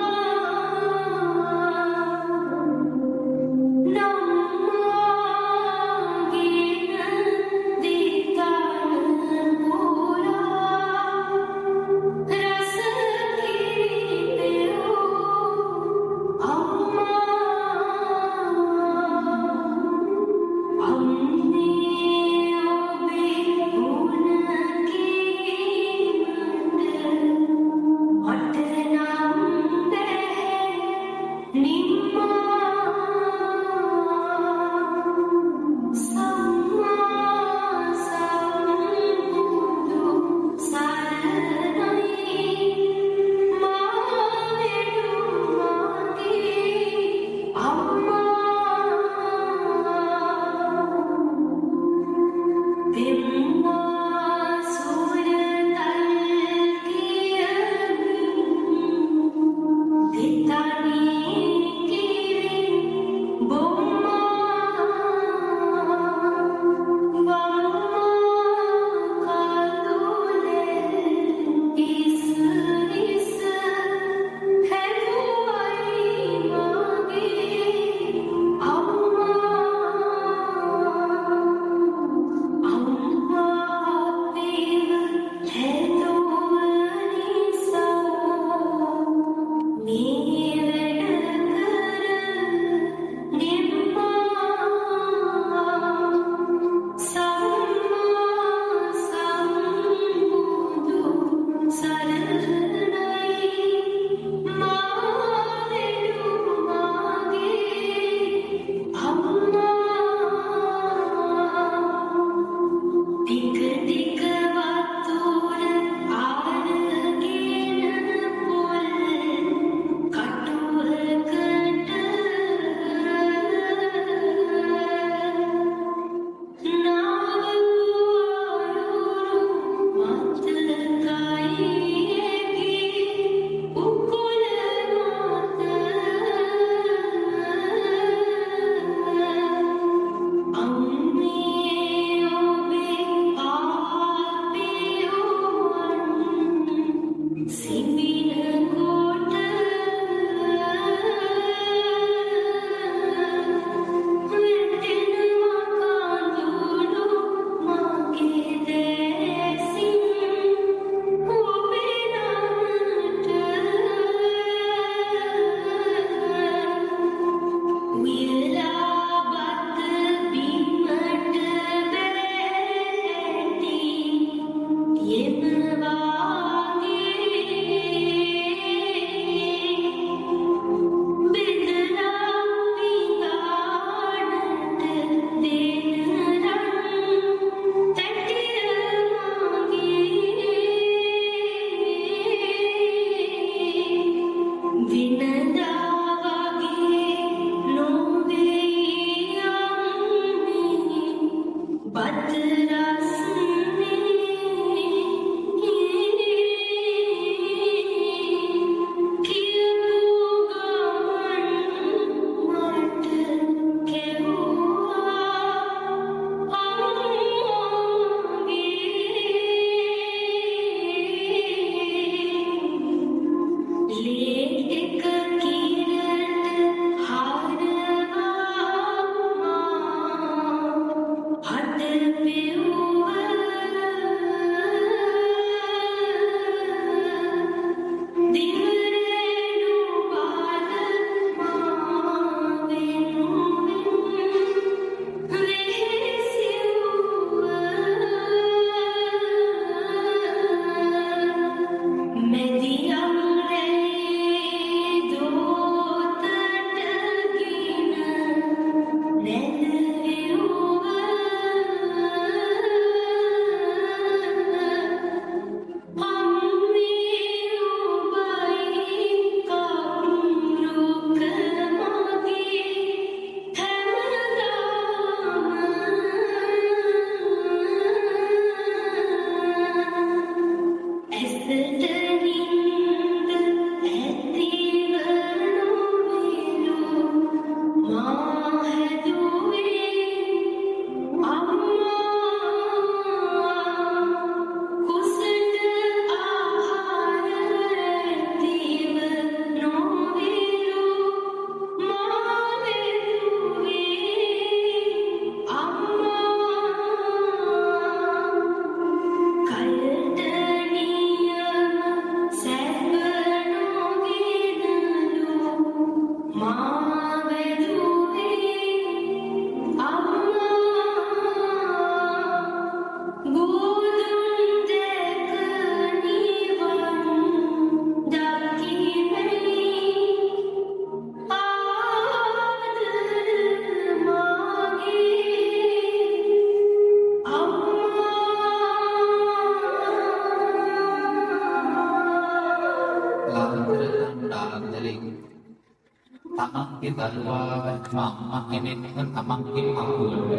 තමන්ගේ දරුවා අම්මා කෙනෙක් තමන්ගේ පපුවට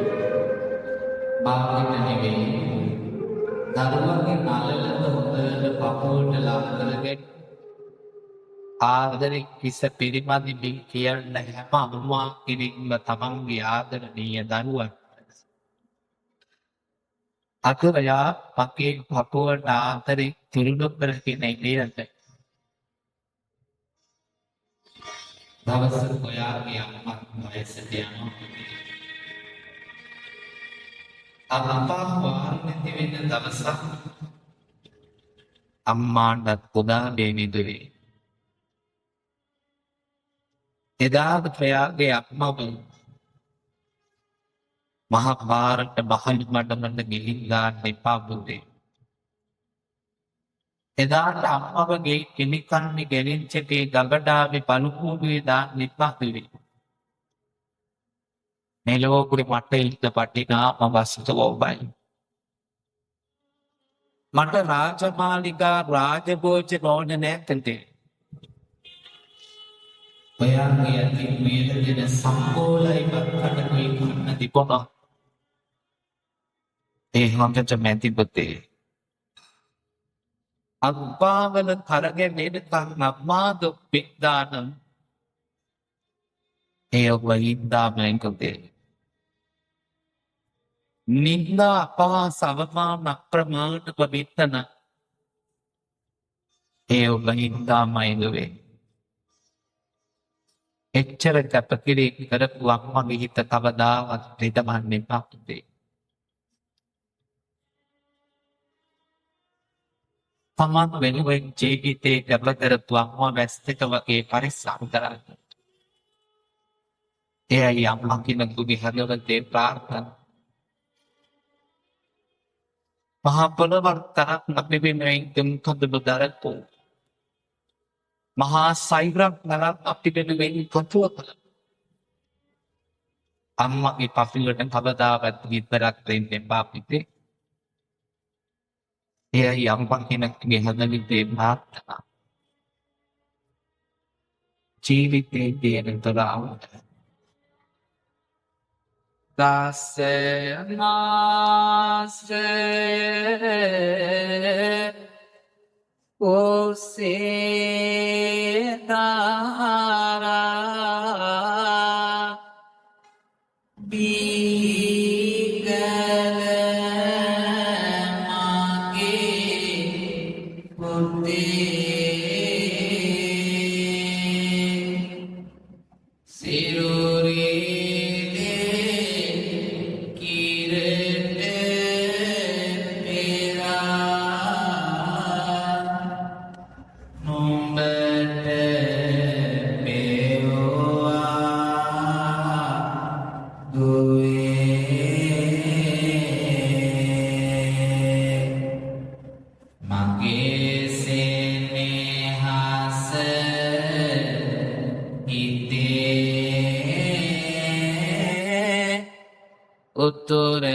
බාහිර නෙවෙයි දරුවගේ නළලට හොඳට පපුවට ලක් කරගෙන ආදරේ කිස පිරිමදිමින් කියන්න හැම අම්මා කෙනෙක්ම තමන්ගේ ආදරණීය දරුවන් අකවයා මගේ පපුවට ආදරේ තුරුණු කරගෙන ඉන්නට දවසක ඔයාගේ අම්මා වයසට යනවා. අම්මා වාරණේ වෙන දවසක් අම්මාට පුදා දෙනිදුවේ. එදාට ඔයාගේ අම්මව මහ පාරට බහල් මඩමඩ ගිහින් ගන්න එපා පුතේ. එදාට අම්මවගේ කෙනිකන්නේ ගෙනිච්චේ ගඟඩාවේ බලුකුඩුවේ දාන්න එපා කිව්වේ. මෙලොවකුරේ මට ඉන්න පටිනා අවස්ථ ඔබයි. මට රාජමාලිගා රාජභෝජ ඕන නැත්තේ. ඔයාගේ අතින් මේද දෙන සම්බෝලයි බක්කටකුයි කන්න තිබුණා. ඒ හොඳට මැති පුතේ. අම්පාවල කරගෙන එනකම් අම්මාද පිටදාන ඒ ඔබ ඉන්දාමෙන්කතේ නින්දා අපහාස අවමාන අප්‍රමාණ පවිත්තන ඒ ඔබ ඉන්දාමයිදුවේ එච්චර කැපකිරී කරපු අම්මගේ හිත කවදාවත් රිදවන්න එපා පුතේ. තමන් වෙනුවෙන් ජීවිතේ කැප කරපු අම්මා වැස්තක වගේ පරිස්සම් කරන්න. එයයි අම්මා කෙනෙකුගේ හදවතේ ප්‍රාර්ථනා. මහා පොළොවක් තරම් අපි වෙනුවෙන් දුම්කඳුළු දරපු මහා සෛරක් තරම් අපි වෙනුවෙන් කොටුව කළ අම්මගේ පපුවට කවදාවත් විතරක් දෙන්න එපා පුතේ. එයයි අම්මා කෙනෙක්ගේ හදවතේ ප්‍රාර්ථනා. ජීවිතේ තියෙන තරම් දාසේ ඔසේතාරා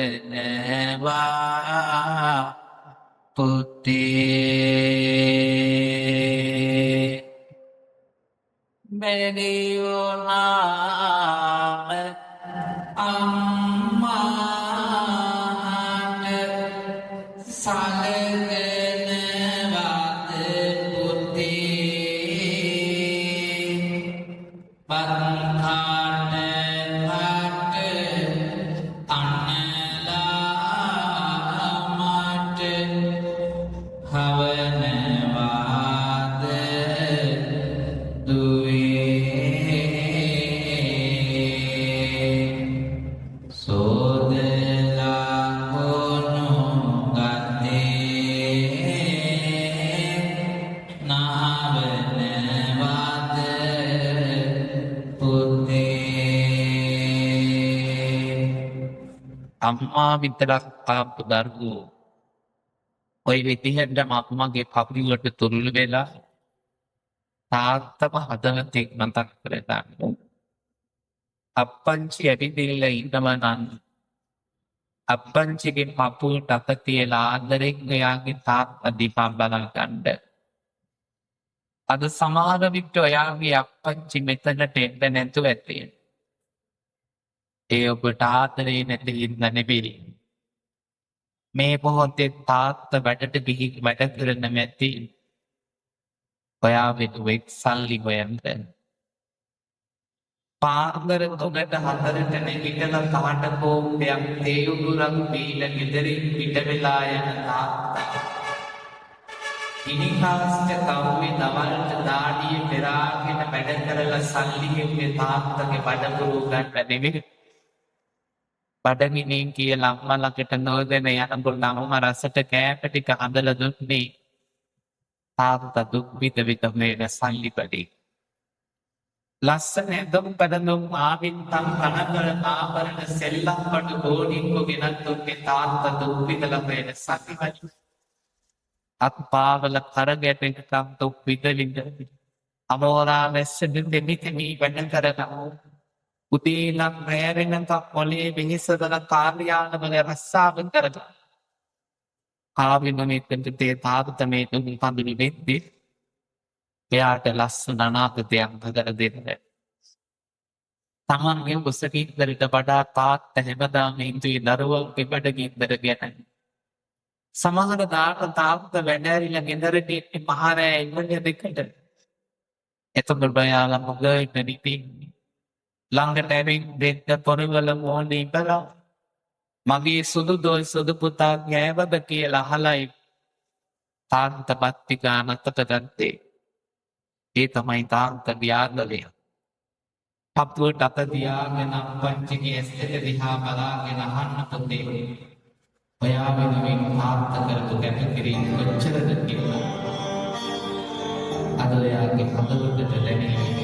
උතුරනවා පුතේ මෙනියුනාම අම්මාට සලකනවාද පුතේ බන්ධාන අම්මා විතරක් පාපු දරුවෝ ඔය විදිහටම අම්මගේ පපුවට තුරුළු වෙලා තාත්තම හදවතින් මතක් කරගන්න. අප්පංචි ඇවිදින්න ඉන්නවා නම් අප්පංචිගේ පපුවට අත තියලා ආදරෙන් එයාගේ තාත්තා දිහා බලා ගන්න. අද සමහර විට ඔයාගේ අප්පච්චි මෙතනට එන්න නැතුව ඇති. ඒ ඔබට ආදරේ නැති හින්දා නෙවෙයි. මේ මොහොතේ තාත්තා වැඩට ගිහින් වැඩ කරන මැති. ඔයා වෙනුවෙන් සල්ලි හොයන්න. පාන්දර 3ට 4ට නැගිටලා කාට කෝපයක් තේ උගුරක් බීලා ගෙදරින් පිට වෙලා යන තාත්තා. ඉනිකාස්ට කවුවේ දවල්ට දාඩිය පෙරාගෙන වැඩ කරලා සල්ලි ගෙව්වේ තාත්තගේ බඩපුරු ගන්න නෙවෙයි. බඩගිනින් කියලා අම්මා ළඟට නොදෙන යනකොට අම්මා රසට කෑම ටික හදලා දුන්නේ. තාත්තා දුක් විඳ මේ සල්ලි බඩේ. ලස්සන ඇඳුම් පැළඳුම් ආවින්තම් කනකරන ආභරණ සෙල්ලම් බඩු ගෝණින්කෝ ගෙනත් දුන්නේ තාත්තා දුක් විඳලා මේ සල්ලි බඩේ. අත්පාවල කරගැටෙනකම් දුක් විඳින්න. අමෝරා වැස්සෙන් දෙමිතෙමි වැඩ කරනවා. උදේ නම් රැ වෙනකම් මොලේ වෙහෙසදන කාර්යාලවල රස්සාව කරනවා. ආවිනෝනෙත් තේ තාත්තා මේ දුක් පඳුනි වෙද්දී එයාට ලස්සන අනාගතයක් හදලා දෙන්න. තමන්ගේ උසකීතරට වඩා තාත්තා හැමදාම හිතුවේ දරුවන්ගේ බඩගින්දර ගැන. සමහර දාට තාත්තා වැඩ ඇරිලා ගෙදරට එන්නේ මහරෑ 1-2ට. එතකොට ඔයාලා මොකද ඉතින් ළඟට ඇවිත් දෙන්න පොරවල මොහොනේ ඉඳලා මගේ සුදු දොයි සුදු පුතා ගෑවද කියලා අහලයි තාත්තා පත්ති ගානකට ගත්තේ. ඒ තමයි තාත්තගේ ආදරය. අප්පුවට අත තියාගෙන අප්පච්චිගේ ඇස් දෙක දිහා බලාගෙන අහන්න පුතේ. ඔයා වෙනුවෙන් තාත්තා කරපු කැපකිරීම කොච්චරද කියලා. අද ඔයාගේ හදවතට දැනෙන්නේ.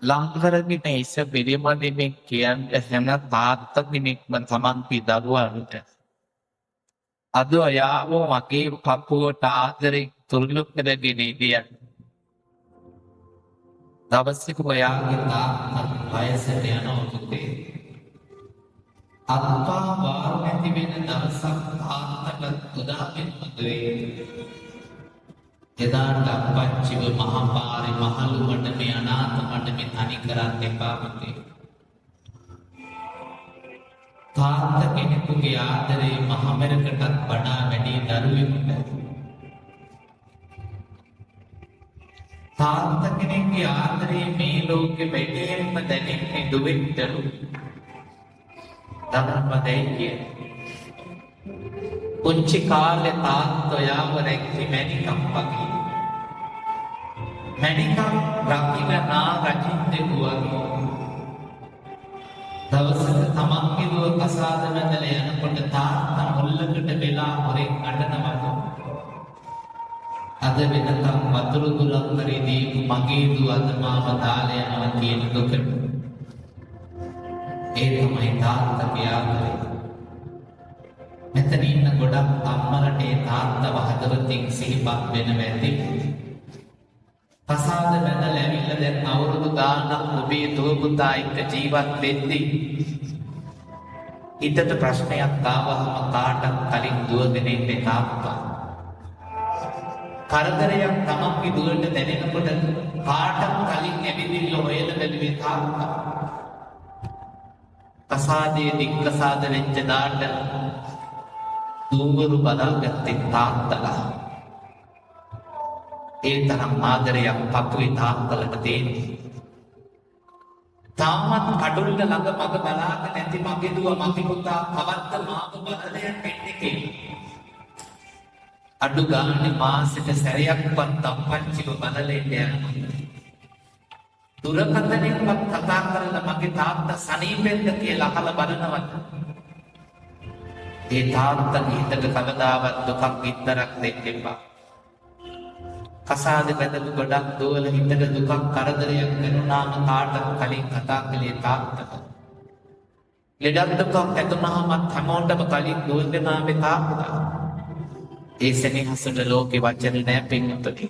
ලංකරගෙන ඉස පිරිමදිනෙක් කියන්න හැම තාත්ත කෙනෙක්ම තමන්ගේ දරුවන්ට අද ඔයාව මගේ පපුවට ආදරෙන් තුරුළු කරගෙන ඉදියන්. දවසක ඔයාගේ තාත්තා වයසට යනවා පුතේ. අත්පා වාර නැති වෙන දවසක් තාත්තට උදාගෙන මතුවේ. එදාට අප්පච්චිව මහපාරේ මහලු මඩමේ අනාථ මඩමේ තනි කරන්න එපා පුතේ. තාත්තා කෙනෙකුගේ ආදරේ මහමෙරකටත් වඩා වැඩි දරුවෙකුට. තාත්තා කෙනෙක්ගේ ආදරේ මේ ලෝකෙ වැඩියෙන්ම දැනෙන්නේ දුවෙක්ටලු. ධර්මපදයි කියන්නේ. පුංචි කාලේ තාත්තා ඔයාව රැක්කේ මැණිකක් වගේ. මැණිකක් රකින්න නා රකින්දෙකු වගේ. දවසක තමන්ගේ දුව කසාද බැඳලා යනකොට තාත්තා මුල්ලකට වෙලා හොරෙන් අඬනවා. අද වෙනකම් වතුරු දුලක් කරේ දීපු මගේ දුව අද මාව දාලා යනවා කියන දුකට. ඒ තමයි තාත්තගේ ආදරය. මෙතන ඉන්න ගොඩක් අම්මලට ඒ තාත්තව හදවතින් සිහිපත් වෙනවා ඇති. කසාද බැඳලා ඇවිල්ලා දැන් අවුරුදු ගානක් ඔබේ දුව පුතා එක්ක ජීවත් වෙද්දී හිතට ප්‍රශ්නයක් ආවම කාටත් කලින් දුවගෙන ඉන්නේ තාත්තා. කරදරයක් තමන්ගේ දුවට දැනෙනකොට කාටත් කලින් ඇවිදින්න හොයන බැලුවේ තාත්තා. කසාදේ දික්කසාද වෙච්ච දාට දුවරු බලාගත්තේ තාත්තලා. ඒ තරම් ආදරයක් පපුවේ තාත්තලට තියෙනවා. තාමත් කඩොල්ල ළඟ මග බලාගෙන නැති මගේ දුව මගේ පුතා කවද්ද මාව බලලයන් වෙන්නේ. අඩු ගානේ මාසෙට සැරයක්වත් අප්පච්චිව බලලෙන්න යනවා. දුරකථනයක්වත් කතා කරලා මගේ තාත්තා සනීපෙන්ද කියලා අහලා බලනවත්. ඒ තාත්තගේ හිතට කවදාවත් දුකක් විතරක් දෙන්න එපා. කසාද බැඳපු ගොඩක් දුවල හිතට දුකක් කරදරයක් වෙනුනාම කාටත් කලින් කතා කළේ තාත්තට. ලෙඩක් දුකක් ඇතුණාමත් හැමෝටම කලින් දුවගෙන ආවේ තාත්තා. ඒ සෙනෙහසට ලෝකේ වචන නෑ පින්වතුනි.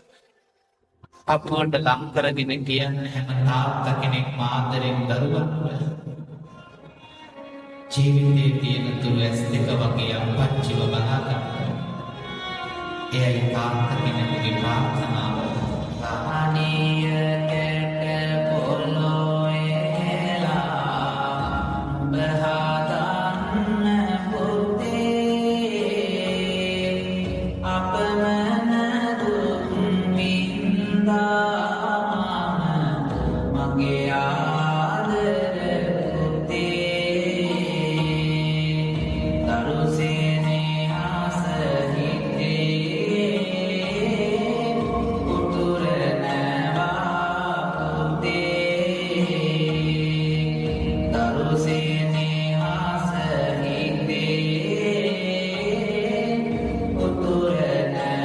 අපුවට ලං කරගෙන කියන්නේ හැම තාත්තා කෙනෙක් ආදරෙන් දරුවන්ට ජීවිතයේ තියෙන තුරස් දෙක වගේ අපච්චිව බලා ගන්න. එයයි තාත්තා කෙනෙකුගේ ප්‍රාර්ථනාව. රහණීය කැට පොළොයේලා බහදන්න පුතේ අපමණ දුක් විඳාම මගේ ආදර පුතේ දරුසේනේ ආස හිතේ උතුරනවා පුතේ දරුසේනේ ආස හිතේ උතුරනවා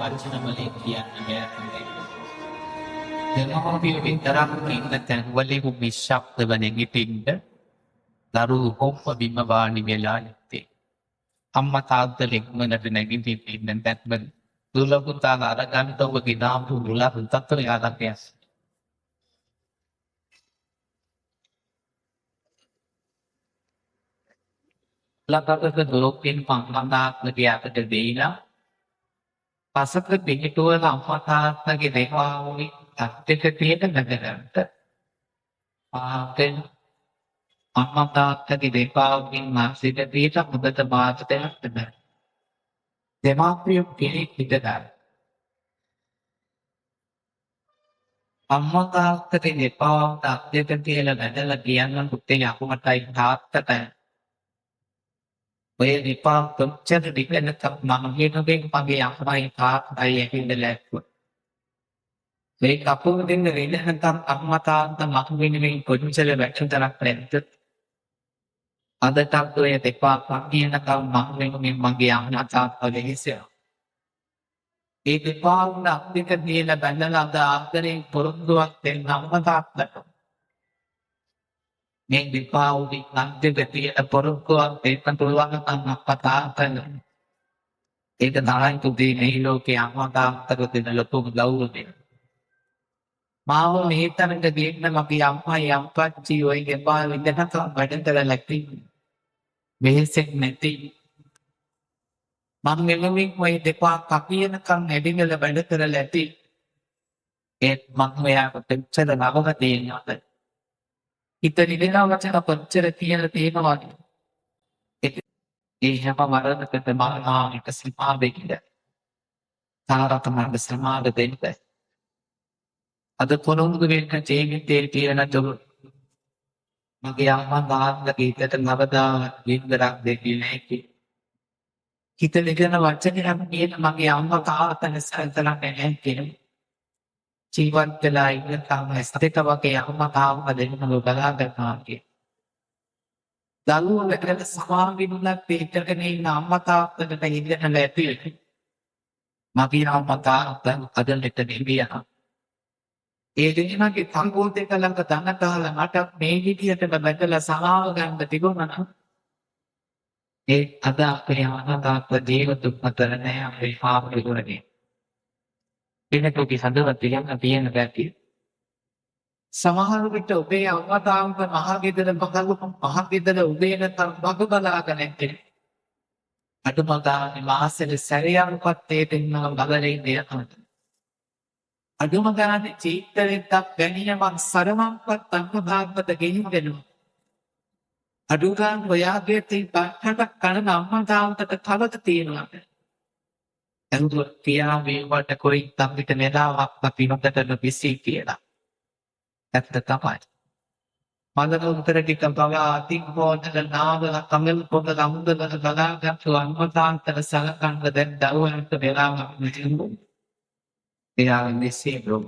වචන වලින් කියන්න බෑ තමයි. දෙමව්පියෝ විතරක් ඉන්න තැන්වලින් නිශ්ශබ්ද වෙන ඉතින්ද දරුවෝ කොම්ප බිම වාඩි වෙලා ඉත්තේ. අම්මා තාත්තා ඉක්මනට නැගිටින්න ඉන්න තැන්වල දුල පුතා අරගන්න ඔබ ගිනාපු දුල පුතත් යාදක් යස්. ලකකට දොරකින් පංගන්දාත්මක යකට දීලා පසක පිහිටුවල අම්මා තාත්තගේ දෙපාවුනි තත්ත්වක තියෙන නැදගන්ට පාතෙන් අම්මා තාත්තගේ දෙපාවුනින් මාසික පිට හොඳට මාතට යන්න දෙමාපියෝ පිළිත් හිටගන්න. අම්මා තාත්තගේ දෙපාවුන් තත්ත්වක තියලා නැදලා කියන්න පුතේ අකුමටයි තාත්තටයි ඔය විපා කොච්චර දිගටද මම කියනකෙන් මගේ අම්මයි තාත්තයි ඇවිල්ලා ලැබ්වා. මේ කපුව දෙන්න වෙනකම් අම්මා තාත්තා මතු වෙනුවෙන් කොච්චර වැටුතරක් නැද්ද? අදටත් ඔය දෙපා කියනකම් මම වෙනුවෙන් මගේ අම්මා තාත්තා වෙහෙසෙනවා. ඒ දෙපා උන අපිට දීලා බැලලා අද ආදරෙන් පොරොන්දුවක් දෙන්න අම්මා තාත්තට. මේ දෙපා උදි අන්තිමට තියෙන පොරොන්දුවක් දෙන්න පුළුවන් නම් අප්පා තාත්තට. ඒක තමයි තුදී මේ ලෝකේ අම්මා තාත්තට දෙන ලොකුම ගෞරවය. මාව මේ තරඟ ගේන්න මගේ අම්මයි අම්පච්චි ඔය ගෙපා විඳනක වැඩතර ලැක්ටි මෙහෙසෙක් නැති මම මෙලොවින් ඔය දෙපා කපියනකම් ඇදිනල වැඩතර ලැති ඒත් මම ඔයාට දෙච්චර නවක දෙන්නද හිත නිදෙනා වචන කොච්චර කියලා තියෙනවද ඒ හැම වරදකට මම එක සිපා දෙකිද තාරත මඟ සමාද දෙන්න අද පොළොංගු වෙන්න ජීවිතේ තියෙන දුරු මගේ අම්මා තාත්තගේ හිතට නවදාවත් වින්දරක් දෙන්නේ නැහැ. හිත දෙකන වචනයක් කියන මගේ අම්මා තාත්තා සැලසලා නැහැ කියන. ජීවත් වෙලා ඉන්න තමයි සතේක වගේ අම්මා තාත්තා දෙන්නම බලා ගන්නවා කිය. දරුවෝ දෙකට සමාන විමුණක් පිටකගෙන ඉන්න අම්මා තාත්තට ඉඳගෙන ලැබි. මගේ අම්මා තාත්තා අදලට දෙවියන් ඒ දෙන්නගේ සම්පූර්ණ ළඟ දන කාලා මට මේ විදිහටම බැලලා සමාව ගන්න තිබුණා ඒ අද අපේ අනාගත ජීවිත උත්තර නැහැ අපේ පාපිකුණේ එනකෝකි සඳවත් තියෙන බැටි සමහර විට ඔබේ අම්මා තාත්තා මහගෙදර මහගෙදර උදේ නැතම් බග බලාගෙන ඉන්නේ අඩුමගානේ මාසෙට සැරයක්වත් ඒ දෙන්නව බලන්නේ දෙයක් අඩුම ගානේ චීත්තලෙක්ක් ගැනීමක් සරමක්වත් අම්මතාත්තට ගෙනිදෙනවා. අඩු ගාන ඔයාගේ තියෙන බට්ටක් කන අම්මා තාත්තට තවද තියෙනවා. එතකොට තියා මේවට කොයි තම්මිට නෙදාවක් අපි හොඳට බිසි කියලා. ඇත්ත තමයි. මන්දන උත්තර ටික බවා අතික් පොතල නාවල කමල් පොත ලමුදල බලාගත්තු අම්මා තාත්තට සලකන්න දැන් දරුවන්ට වෙලාවක් නෙමෙයි. එයා මෙසේ බ්‍රෝ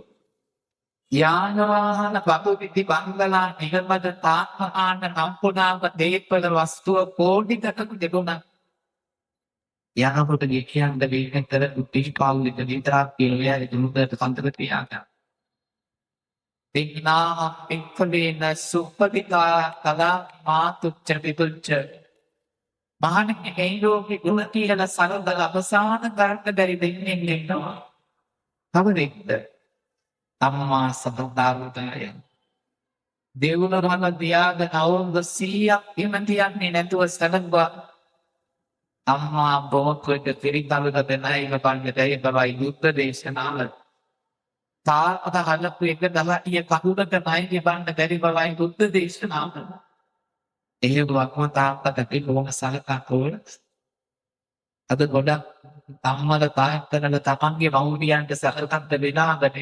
යානවාහන බබු පිටි බංගලා නිගමද තාත්මාන සම්පූර්ණව දේපල වස්තුව කෝටි ගණනක දෙගුණා යනකොට ගියන් දෙවියන්තර උත්තිස් පාවුලිට විතරක් කියලා දුමුකට සම්තක තියාගන්න තින්නා පින්කලේන සුපදිකා කලා මාතුච්ච පිපුච්ච මහණෙනි ඒ ලෝකේ ගුණ කියලා සරදල අවසාන කරන්න බැරි දෙන්නේ නෙන්නවා කවරෙක්ද අම්මා සබදාරුතය දෙවුනරම දියාගෙන අවුරුදු 100ක් ඉමතියන්නේ නැතුව සැලකුවා අම්මා බොහොත් පිරිතලක දෙනයිව පන්දටයි බවයි යුද්ධ දේශනාවල තාත්තා හලපු එක දලටිය කකුලක නයිගේ බන්න බැරි බවයි යුද්ධ දේශනාවල එහෙම වක්ම තාත්තට පිටුවම සලකා තෝර අද ගොඩක් අම්මල තාත්තල තමන්ගේ මව්පියන්ට සලකන්න වෙලාවට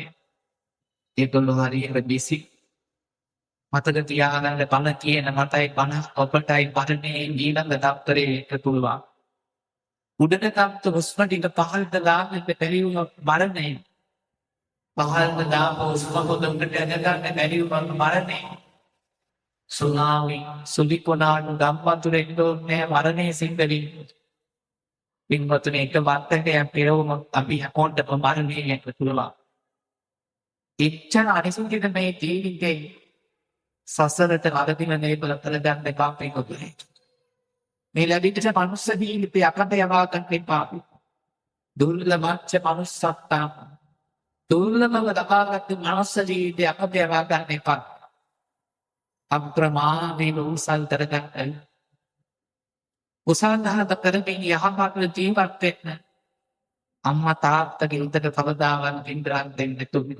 ඒගොල්ලෝ හරියට බිසි මතක තියාගන්න බණ කියන මතයි බණ ඔබටයි පරණේ ඊළඟ දප්තරේ එකතුවා උඩට තප්ත හුස්ම ටික පහළට දාන්න බැරි වුණොත් මරණය පහළට දාපු හුස්ම පොඩකට දැනගන්න බැරි වුණොත් මරණය සුනාමි සුලිකොනාඩු ගම්පතුරේ ඉන්නෝනේ මරණය සිද්ධ වෙන්නේ පින්වතුනි එක වත්තකයක් පෙරවුම අපි හැමෝටම මරණයට පුළුවන්. එච්චර අනිසුන්කිට මේ ජීවිතේ සසරට වරදින නේබල කරගන්න එපා පින්වතුනි. මේ ලැබිච්ච මනුස්ස ජීවිතය අකට යවා ගන්න එපා. දුර්ලභච්ච මනුස්සත්තා දුර්ලභව ලබාගත් මනුස්ස ජීවිතය අකට යවා ගන්න එපා. අප්‍රමාණීව උසල් කරගන්න. උසල් දහත කරමින් යහපත් ජීවත් වෙන්න. අම්මා තාත්තගේ උදට කවදාවත් පින්දරන් දෙන්න තුමි.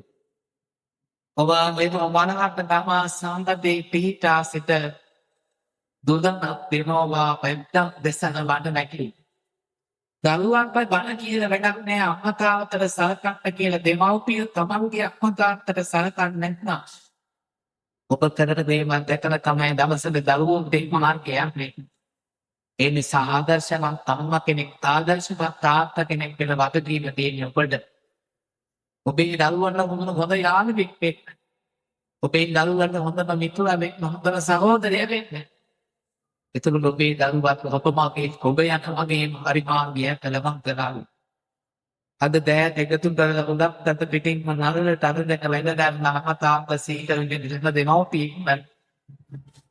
ඔබ මේ වනහත් තමා සම්බදේ පිහිටා සිට දුදනක් දෙනවා පැද්දක් දෙසන වඩ නැකි. දරුවන් පයි බණ කියලා වැඩක් නෑ අම්මා තාත්තට සලකන්න කියලා දෙමව්පිය තමන්ගේ අම්මා තාත්තට සලකන්නේ නැත්නම් ඔබ කරන දේවල් දැකලා තමයි දවසක දරුවෝ දෙන්න මාර්ගය යන්නේ. ඒ නිසා ආදර්ශවත් අම්මා කෙනෙක් ආදර්ශවත් තාත්තා කෙනෙක් වෙන වගකීම තියෙන ඔබට. ඔබේ දරුවන්ට හොඳ යාළුවෙක් වෙන්න. ඔබේ දරුවන්ට හොඳම මිතුරා වෙන්න, හොඳම සහෝදරයෙක් වෙන්න. එතකොට ඔබේ දරුවත් ඔබමගේ ඔබ යන වගේම හරි මාර්ගයක් ලබන් කරගන්න. අද දෑ එකතු කරලා හොඳක් තත් පිටින්ම නරලට අර දැක වැඩ ගන්න අමතාප සීකර දෙන්න දෙනෝපීම.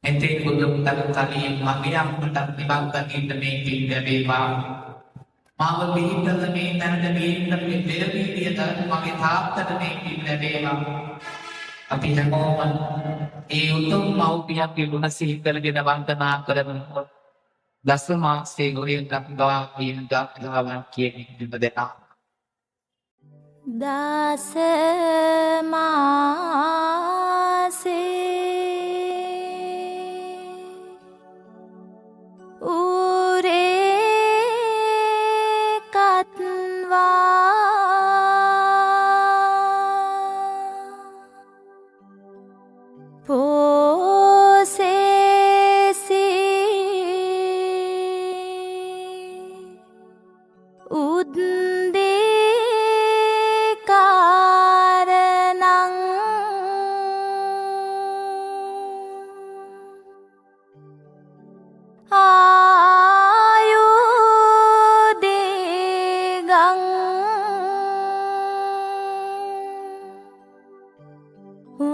එතේ බුදුන් තනතනින් මගේ අම්මට නිවන් දකින්න මේ පින් ලැබේවා. මාව පිළිපද මේ තැනට ගේන්න මේ දෙවිදිය තරම් මගේ තාත්තට මේ පින් ලැබේවා. අපි හැමෝම ඒ උතුම් මව්පියන්ගේ ගුණ සිහි කරගෙන වන්දනා කරමු. දස මාසයේ ගොඩින් ගම්බා කියන ගාථාවන් කියන දෙනා. දස මාසේ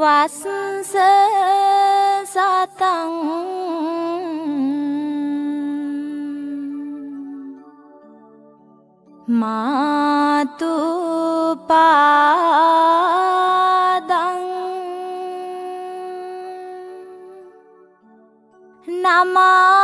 වස්ස සතං මාතු පාදං නමාමහං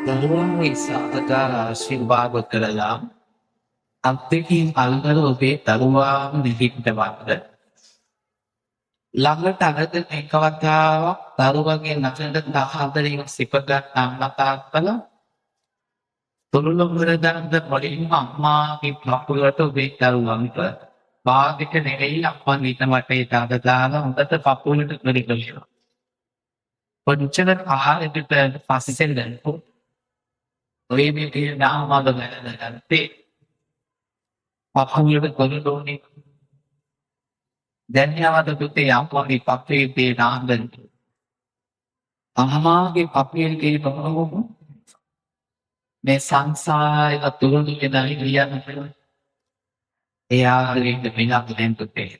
දරුවන් විසාදකාර ආශිර්වාද කරලා අත්දැකීම් අල්කර ඔබේ දරුවාම නිහිටවන්න. ළඟට අරගෙන එක වතාවක් දරුවගේ නටනට 14 සිපගත් අම්මතාත්තල තුරුළු කරදන්න පොඩිම අම්මාගේ පපුවට ඔබේ දරුවන්ට බාධක නෙවෙයි අප්පා නිත වටේ දාලා හොඳට පපුවට පරිගලිනවා. පොඩ්චන ආහාරෙට පස්සේ දැන්පු ඔය මේ නාමවල නැත්තේ පපුවට කොළොනේ දැන් යවද පුතේ අම්මාගේ පපුවේ නාන්දන් අම්මාගේ පපුවේ තියෙන මේ සංසාරය තුරුදු වෙනයි ලියන්න එයාගෙන් මිලක් දෙන්නුතේ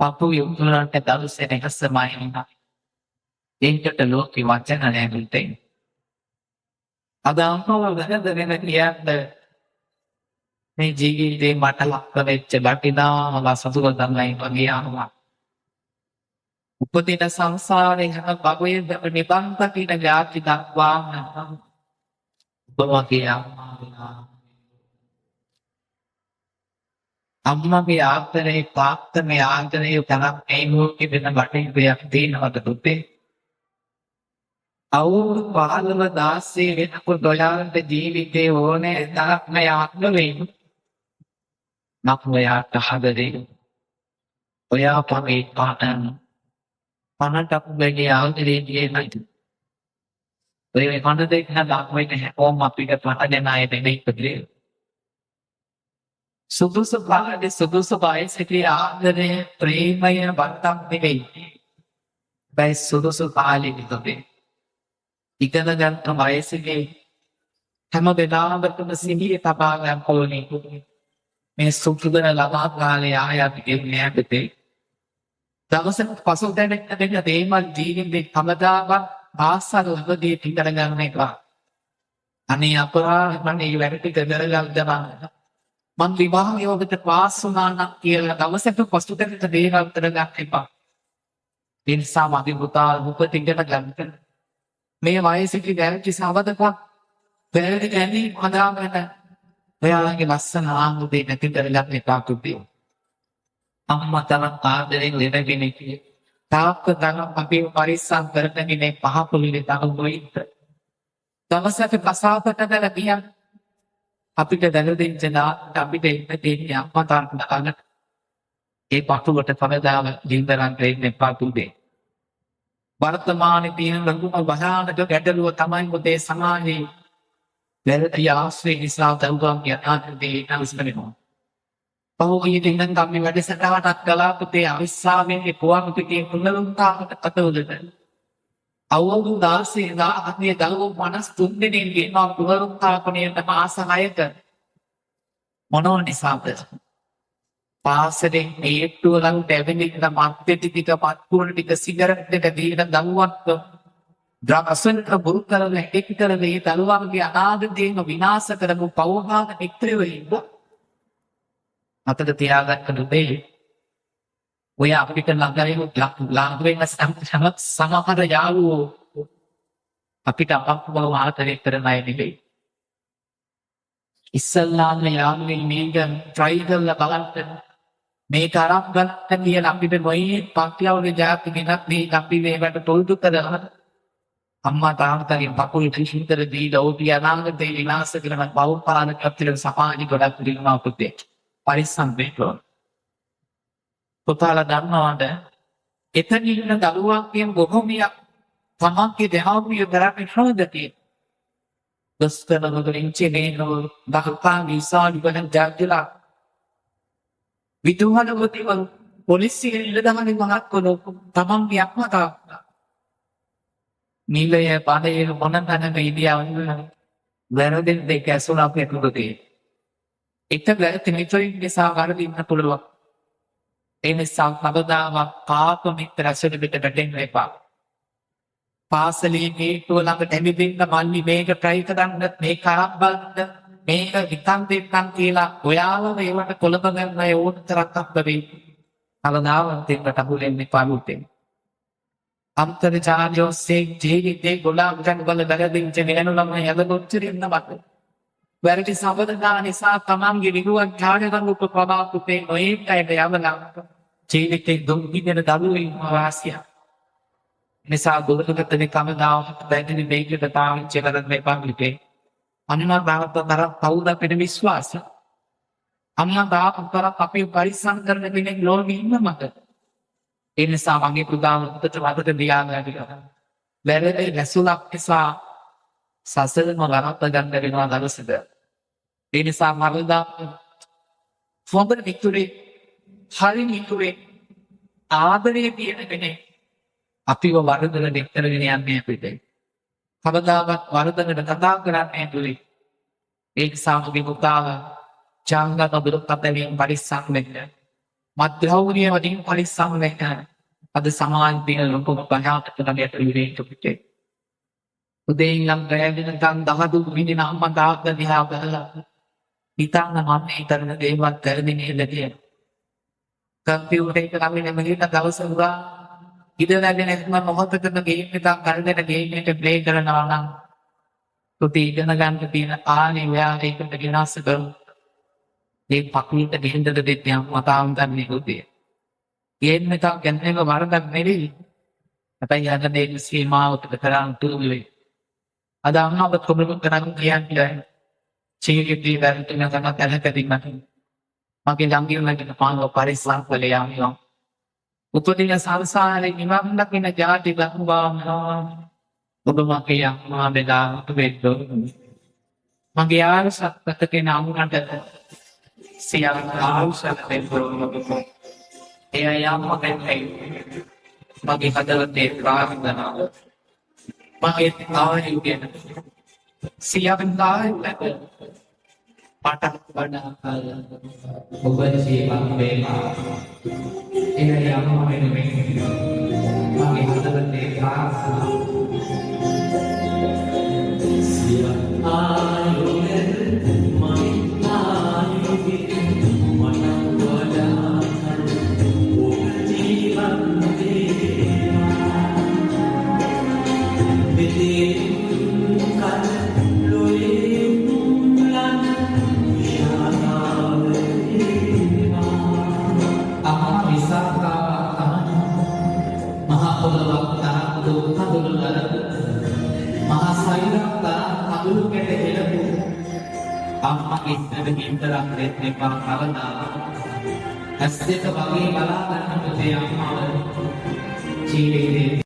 පපු යුතුලන්ට දවසේ රහසමයි ඒකට ලෝකෙ වචන නැගුතේ අද අම්මව වැරදගෙන කියන්න මේ ජීවිතේ මට ලක්ක වෙච්ච වටිනාම සතුට තමයි වගේ ආවා උපදින සංසාරේ හැම භවයේ නිබන්ත කින ඥාති දක්වා ඔබවගේ අම්මගේ ආදරේ පාත්තමේ ආදරේ තරම් මේ ලෝකෙ වෙන බටහිරයක් තියෙනවද පුතේ අවුරුදු 15 16 වෙනකොට ඔයාලට ජීවිතේ ඕනේ තරම් යාත්ම වෙන්න නක්මයාට හදරේ ඔයා පමේ පාටන පනටක් වෙන්නේ ආදරේ දියේයි ඔය කන දෙක නක්මෙන්න හැමෝම අපිට පහදෙන අය දෙන්නේ ඉපදේ සුදුසු කාලේ සුදුසු වයසේදී ආදරය ප්‍රේමය වත්තක් නෙවෙයි බයි සුදුසු කාලේ විතරේ ඉගෙන ගන්න වයසේදී හැම වෙලාවකම සිහිය තබා ගන්න ඕනේ මේ සුදුසුදන ළමා කාලේ ආයත් එන්නේ නැත්තේ දවසක පසුතැවෙන්න දෙන්න දේමල් ජීවිතේ කමදාවත් ආසාව ලැබදී පිටර ගන්න එක අනේ අපරාධ මම මේ වැඩ ටික කරගන්නවා මං විවාහයකට පාස් වුණා නම් කියලා දවසක පසුතැවෙන්න දේවල් කරගන්න එපා ඒ නිසා මගේ පුතා උපතින්ට ගන්න මේ වයසේදී දැරිච්ච සවදක වැරදි ගැනීම හදාගන්න ඔයාලගේ ලස්සන ආමුදේ නැති කරගන්න එපා කුටි අම්මා තරම් ආදරෙන් ලෙඩගෙන ඉන්නේ තාක්ක තරම් අපි පරිස්සම් කරගෙන පහ පොළේ තවුයිත් දවසක කසාපට දාලා ගියා අපිට දැනුදින් ජනා අපිට ඉන්න දෙන්නේ අම්මා තරම් ගන්න ඒ පටුවට පරදාව දින්දරන් දෙන්න එපා තුදේ වර්තමානයේ තියෙන ලඟුම භයානක ගැටලුව තමයි මොතේ සමාජයේ වැරදි ආශ්‍රය නිසා තවුම් යනාදී නම්ස්කරනවා පහුගිය දිනෙන් අපි වැඩසටහනක් කළා පුතේ අවිස්සාවෙන් පුවන් පිටින් පුනරුත්ථාපනට කටවලද අවුරුදු 16 ආත්මීය දරුවෝ 53 දෙනෙක් ගෙනවා පුනරුත්ථාපනයට මාස 6ක මොනෝ නිසාද පාසලෙන් ඒට්ටුව ලඟ ටැබිනිට මත්පෙටි ටික පත්කුණ ටික සිගරට් එක දීලා දරුවන්ට ද්‍රවසන්ක බුරු කරන එක කරන මේ දරුවන්ගේ අනාගතයම විනාශ කරපු පවහාන මිත්‍රයෝ ඉන්න අතට තියාගන්න දුන්නේ ඔය අපිට ළඟ වෙන සමහර යාළුවෝ අපිට අපව ආදරය කරන අය නෙවෙයි ඉස්සල්ලාම යාළුවෙන් මේක try කරලා බලන්න මේක අරන් ගන්න කියලා අපිට මොයි පක්තියවගේ ජාති ගෙනත් මේ අපි මේකට තොල්තු කරලා අම්මා තාත්තගේ පකුල් කිසිතර දීලා ඕපිය අනාගතේ විනාශ කරන බෞද්ධාන කප්තිල සමාජි ගොඩක් දිනනවා පුතේ පරිස්සම් වෙන්න පුතාලා දන්නවද එතන ඉන්න දරුවන්ගෙන් බොහෝමියක් තමන්ගේ දෙහාමිය කරන්නේ හොඳදී දස්තනවලින් චේනෝ බහපා විසාල් වලින් ජාතිලා විදුහලවතිව පොලිසිය ඉලදමනේ මහත් කොළො තමන්ගේ අම්මා තාත්තා නිලය පදේ මොන තැනක ඉදියාවන්නේ වැරදෙන් දෙක ඇසුණා පෙතුකේ එක වැරදි මිත්‍රයින් නිසා වරදින්න පුළුවන් ඒ නිසා කවදාම පාප මිත්‍ර ඇසුර පිට වැටෙන්න එපා පාසලේ මේකෝ ළඟ දෙමිදින්න මල්ලි මේක try කරන්න මේ කරක් බලන්න මේක විතන් දෙන්නන් කියලා ඔයාලම ඒවට කොළඹ ගන්න අය ඕන තරක් අබ්බේ කවදාවත් දෙන්නට අහුලෙන්නේ පාමුතේ අන්තර්ජාලයෝසේ ජීවිතේ ගොඩාක් ගන්න බැලදින් චෙනෙනුලම යදගොච්චරින්න මත වැරදි සම්බන්ධතා නිසා තමන්ගේ විරුවක් ඡාඩකම් උපපවාකුතේ නොයෙක් අයට යවලා ජීවිතේ දුක් විඳින දරුවෙක් වාසිය නිසා ගොඩකටනේ කවදාවත් බැඳෙන්නේ මේකට පාවිච්චි කරන්න එපා පිටේ අනිමා බාහතර කවුද අපිට විශ්වාස අම්මා බාහතර අපි පරිස්සම් කරන කෙනෙක් ලෝකෙ ඉන්න මත ඒ නිසා මගේ පුතාට වදට දියාගන්න වැරදි රැසුලක් නිසා සසරම වරද්ද ගන්න වෙනවා දවසක ඒ නිසා මරදා සොබර වික්ටරේ හරි වික්ටරේ ආදරේ තියෙන කෙනෙක් අපිව වරදට දෙක්තරගෙන යන්නේ අපිට කවදාවත් වරදකට කතා කරන්නේ දුරේ. ඒක සාමගේ පුතාව ජාංගත දුරක් අතරින් පරිස්සම් වෙන්න. මත්ද්‍රව්‍ය වලින් පරිස්සම් වෙන්න. අද සමාජ දින ලොකු භයානක දෙයක් විවේක පිටේ. උදේ ඉඳන් රැගෙන තන් දහදු විදින අම්මා තාත්තා දිහා බලලා හිතන්න මම හිතන දේවල් කරන්නේ නේද කියලා. කම්පියුටර් එක ළඟින් මෙහෙට දවස පුරා ඉඳලාගෙන මම මොහොතකට ගේම් එකක් කරගෙන ගේම් එක ප්ලේ කරනවා නම් පුතේ ඉගෙන ගන්න තියෙන ආනේ මෙයා ඒකට ගෙනස්ස කරමු. මේ පක්ෂීට ගෙහින්දද දෙන්නේ අම්මා තාත්තන්නේ පුතේ. ගේම් එකක් ගැනම වරදක් නෙවෙයි. අපයි යන දේ සීමාවට කරන් තුරුලේ. අද අම්මාව කොමුණු කරන් කියන්නේ චීකිටි වැරදින ගන්න තැනකදී මගේ ළඟින් පානව පරිස්සම් කළේ යනවා. උපදින සංසාරේ නිවන් දකින ජාති ලංවාමනවා. ඔබ මගේ අම්මා බෙදා වෙද්දෝ. මගේ ආරසක්තකේ නාමකට සියම් ආවුසක් දෙන්නෝ. එය යම්ම දෙන්නේ. මගේ හදවතේ ප්‍රාර්ථනාව. මගේ ආයුගෙන සියම් කාලෙක පටක් වඩා ඔබ ජීවත් වේවා. එය යම් වෙනුවෙන් මගේ හදවතේ ප්‍රාර්ථනාව. සියම් ආයුගෙන මගේ ආයුගෙන මට වඩා ඔබ ජීවත් වේවා. විදේ කල් ලොයේ මුලන් අමා විසාකාවක් තමයි මහා පොළොවක් තරම් දුක් කඳුළු නරක මහා සෛරක් තරම් කඳුළු කැට හෙළපු අම්මගේ ඉස්සරහින්තරක් දෙන්නේ කවදා ඇස් දෙක වගේ බලා ගන්න පුතේ අම්මව ජීවිතේ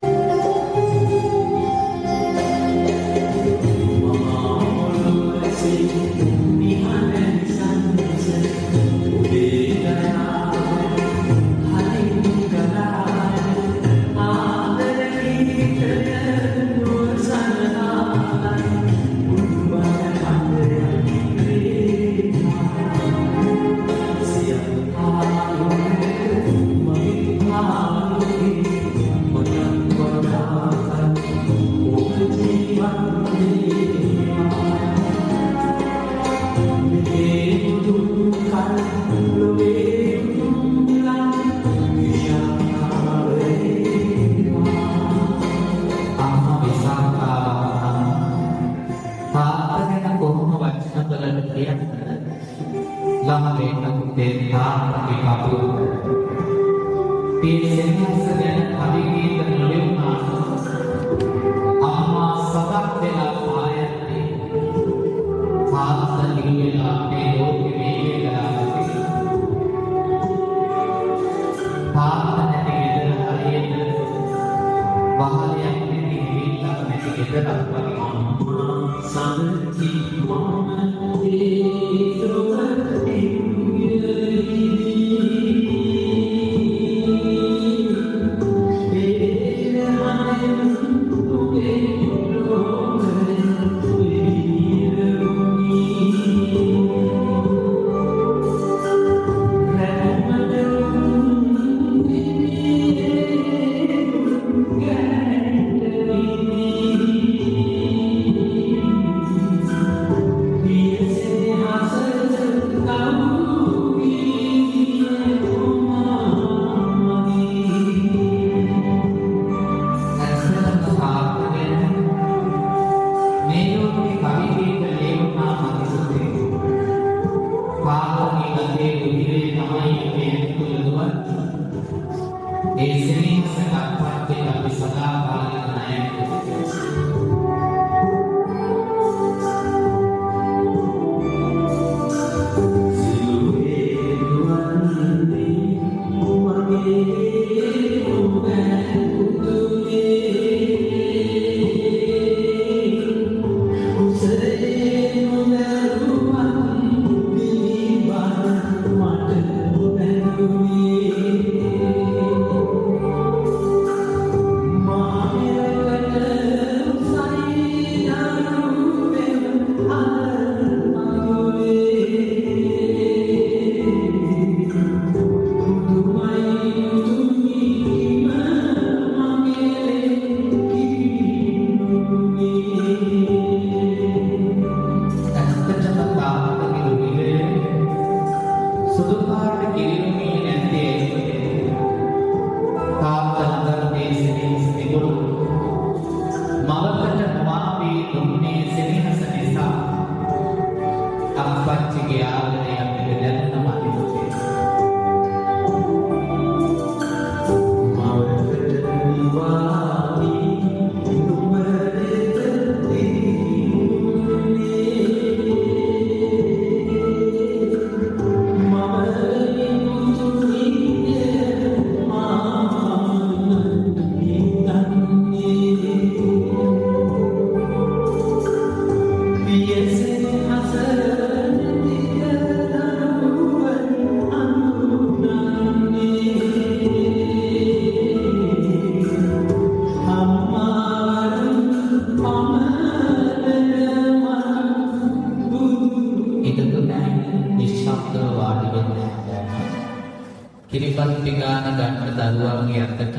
දරුවන්ගේ අතට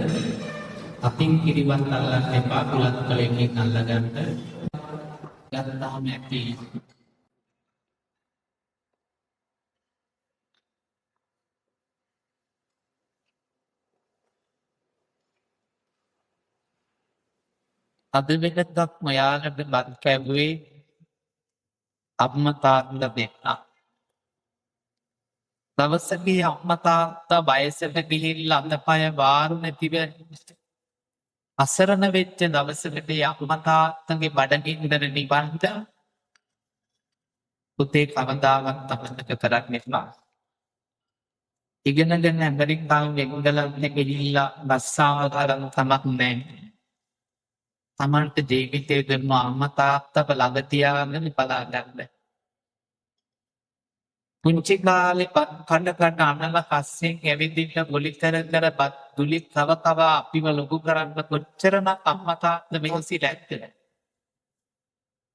අතින් කිරිබත් අල්ලන්න එපා කුලත් කලකින් අල්ලගන්න ගත්තාම ඇති. අද වෙනදක් මයාලට බත් කැවුවේ අම්මා තාත්තා දෙන්නා. දවසකදී අම්මා තාත්තා වයසට ගිහිල්ලා අතපය වාරු නැතිව අසරණ වෙච්ච දවසකදී අම්මා තාත්තගේ බඩගින්නට නිවන්ට පුතේ කවදාවත් අමතක කරන්නේ නැහැ. ඉගෙනගෙන ඇමරිකාවේ එංගලන්තෙ ගිහිල්ලා රස්සාව කරන් තමක් නැහැ. තමන්ට ජීවිතේ දෙන්න අම්මා තාත්තව ළඟ තියාගෙන බලා ගන්න. පුංචි කාලේ කඩ අනල පස්සෙන් ඇවිදින්න ගොලි කර කර බත් දුලි කව කව අපිව ලොකු කරන්න කොච්චරනම් අම්මා තාත්තා මෙහෙසිලා ඇත්තද?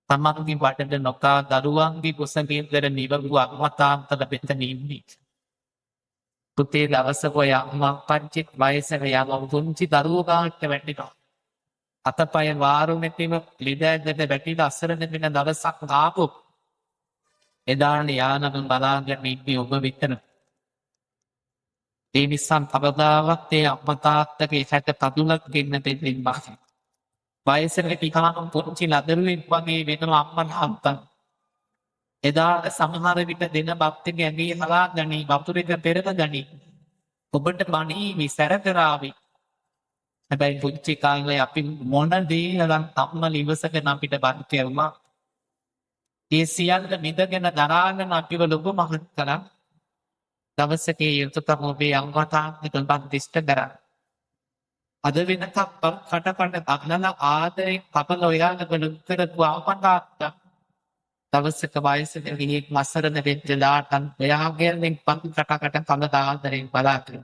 තමන්ගේ බඩට නොකා දරුවන්ගේ කුසගින්දර නිවපු අම්මා තාත්තලා මෙතන ඉන්නේ. පුතේ දවසක ඔය අම්මා පච්චිත් වයසක යම පුංචි දරුවෝ ගාවට වැටෙනවා. අතපය වාරු නැතිව ලිදැද්දට වැටිලා අසරණ වෙන දවසක් ආපු. එදාට යානම බලාගෙන ඉන්නේ ඔබ විතර. ඒ නිසා කවදාවත් ඒ අම්මා තාත්තගේ සැට පදුලක් ගෙන්න දෙන්න බෑ. වයසට පිටාම පුංචි ලදරුවෙක් වගේ වෙනවා අම්මා තාත්තා. එදාට සමහර විට දෙන බත් එක ඇඟේ හලා ගනි වතුරේක පෙරක ගනි. ඔබට බණී විසර කරાવી. හැබැයි පුංචි කාලේ අපි මොන දේ නම් අම්මා ඉවසගෙන අපිට බත් කැවුවා. ඒ සියල්ල නිදගෙන දරාගෙන අපිව ලොකු මහත් කරා. දවසක යුතුයකම ඔබේ අම්මා තාත්තට බත් දිෂ්ට කරා. අද වෙනකම් කටකඩ අගනලා ආදරෙන් කපල ඔයාලට උත්තර දුවා තාත්තා. දවසක වයසට ගිහින් මසරණ වෙච්ච දාටන් එයාගෙන් පන්ති කටකට කඳ ආදරෙන් බලාගෙන.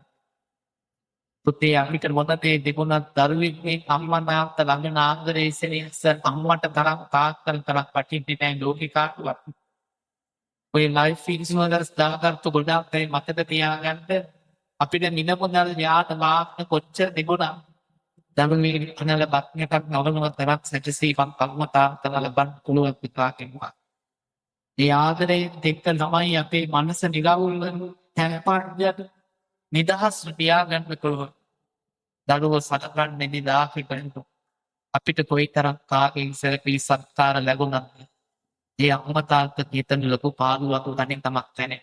පුතේ අපිට මොන දේ තිබුණත් දරුවෙක්ගේ අම්මා තාත්තා ළඟ ආදරේ ඉස්සෙල්ස අම්මට තරම් තාත්තට තරම් පටින්නේ නැහැ ලෝකේ කාටවත්. ඔය ලයිෆ් ඉන්ෂුරන්ස් දාගත්තු ගොඩක් අය මතක තියාගන්න අපිට මිනමුදල් යාත වාහන කොච්චර තිබුණා. දරුවෙක් කනල බක්නටක් නවලව තරක් සැටසීපක් අම්මා තාත්තලා ලබන්න පුළුවන් පිටාකෙන්වා. ඒ ආදරේ දෙක තමයි අපේ මනස නිරවුල් තැන්පත් නිදහස් තියාගන්න පුළුවන්. දරුවෝ සටගන්න නිදාහි කරනු අපිට කොයිතරම් කාගෙන් සැලකිලි සත්කාර ලැබුණත් ඒ අම්මා තාත්තා හිතන ලොකු පාළුවක් තනින් තමක් නැහැ.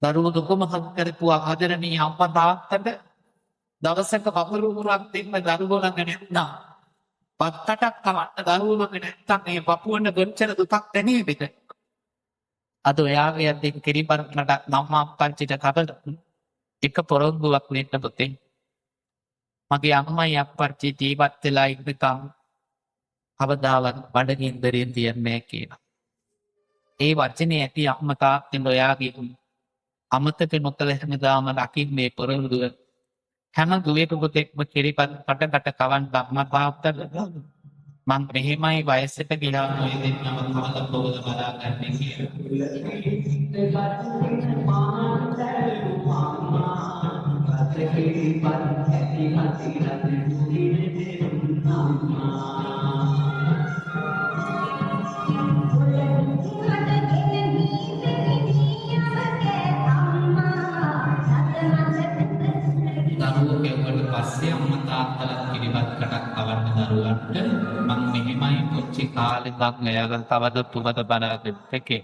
දරුවෝ දුකම හත් කරපු ආදරණීය අම්මා තාත්තට දවසක වපුරුවක් දෙන්න දරුවෝ ළඟ නැත්නම් පත්තටක් කවන්න දරුවෝ ළඟ නැත්නම් මේ පපුවන්න ගොච්චර දුකක් දැනෙයිද? අද ඔයාගේ අතින් කිරිබත්නට නම්මා පංචිට කබල එක පොරොන්දුවක් වෙන්න පුතේ. මගේ අම්මයි අප්පච්චි ජීවත් වෙලා ඉන්නකම් කවදාවත් බඩගින්දරේ තියන්නේ කියලා. ඒ වචනේ ඇති අම්මා තාත්තෙන් ඔයාගේ අමතක නොකළ හැමදාම රකින්නේ පොරොන්දුව. හැම දුවේක පුතෙක්ම කිරිබත් කටකට කවන්න අම්මා තාත්තට මං මෙහෙමයි වයසට ගිලා ඔය දෙන්නම කවලා පොවල බලාගන්නේ කියලා. දරුවෝ කෙවුවට පස්සේ අම්මා තාත්තලා කිරිබත් කටක් කවන්න දරුවන්ට මං මෙහෙමයි පුංචි කාලේ ඉඳන් එයාලා තවද පුවත බලාගෙන එකේ.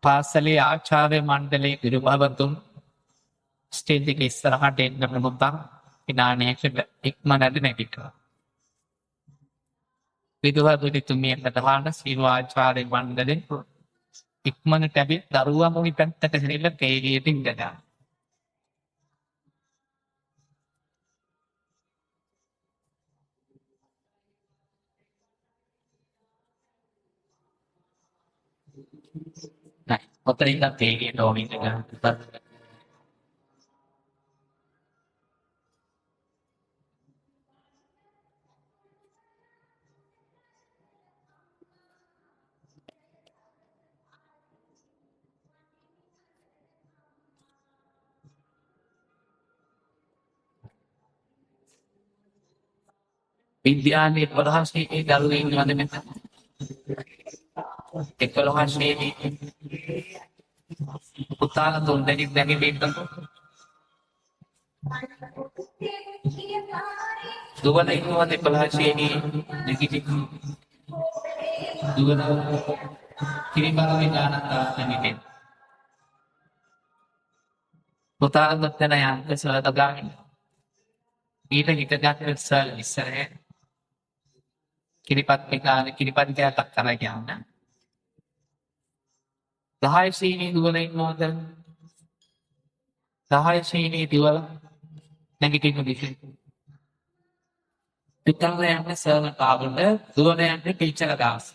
පාසලේ ආචාර්ය මණ්ඩලයේ ගුරුවරුන් ස්ටේජ් එකේ ඉස්සරහට එන්න මුත්තම් විනාඩියකට ඉක්මනට නැගිට්ටා. විදුහල්පතිතුමිය ප්‍රධාන සීල ආචාර්ය මණ්ඩලෙන් ඉක්මනට ඇවිත් දරුවා මොහි පැත්තට හැරිලා තේරියට ඉඳලා. Nah, otra isla que no viene a විද්‍යාලයේ 11 දරුවෝ ඉන්නවද මෙතන? 11 පුතාලා 3 දෙනෙක් නැගිටින්න දුවන ඉන්නවද 11 නැගිටින්න දුවන කිරිබාගේ ගානක් නැගිටින්න පුතාලා මෙතන යන්න සලද ගන්න ඊට හිත ගන්න සල් ඉස්සරහ කිරිපත් පිටාන කිරිපත් ගෑතක් කරලා යන්න 10 සීනි දුවන ඉන්නවද 10 සීනි දුවල නැගිටින්න දිශේ පිටාන යන්න සර්වර් කාවුන්ට දුවන යන්න ටීචර් දාස්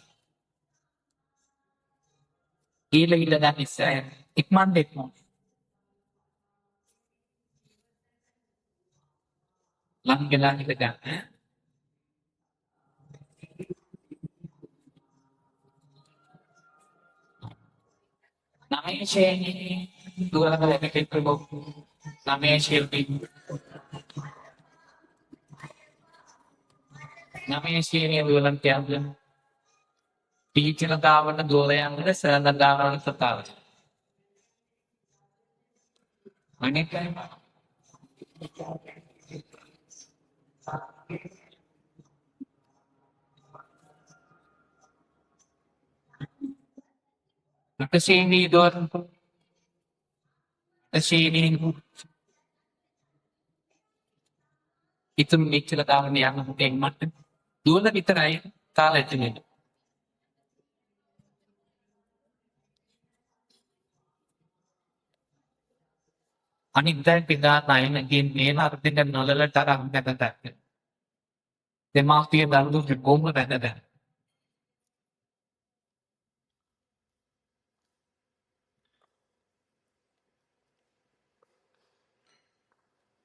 ඊළ ගන්න ඉස්සරහ ඉක්මන් දෙන්න ලංගලා හිට ගන්න නමේශේනි දුවලක ලැබෙට ප්‍රබෝ නමේශේල්පි නමේශේනි දුවලන් කියන්න ටීචර දාවන්න දුවලයන්ට සරල දාවන්න සතාව අනිකයි Nakasini doon. Nakasini. Ito picture tayo niya ng tingmat. Doon na ito na yun. Tala ito nito. Anintay pindah tayo ng game natin na nalalatara ang nagtatag. Demaki ang lalo ng goma na nagtatag.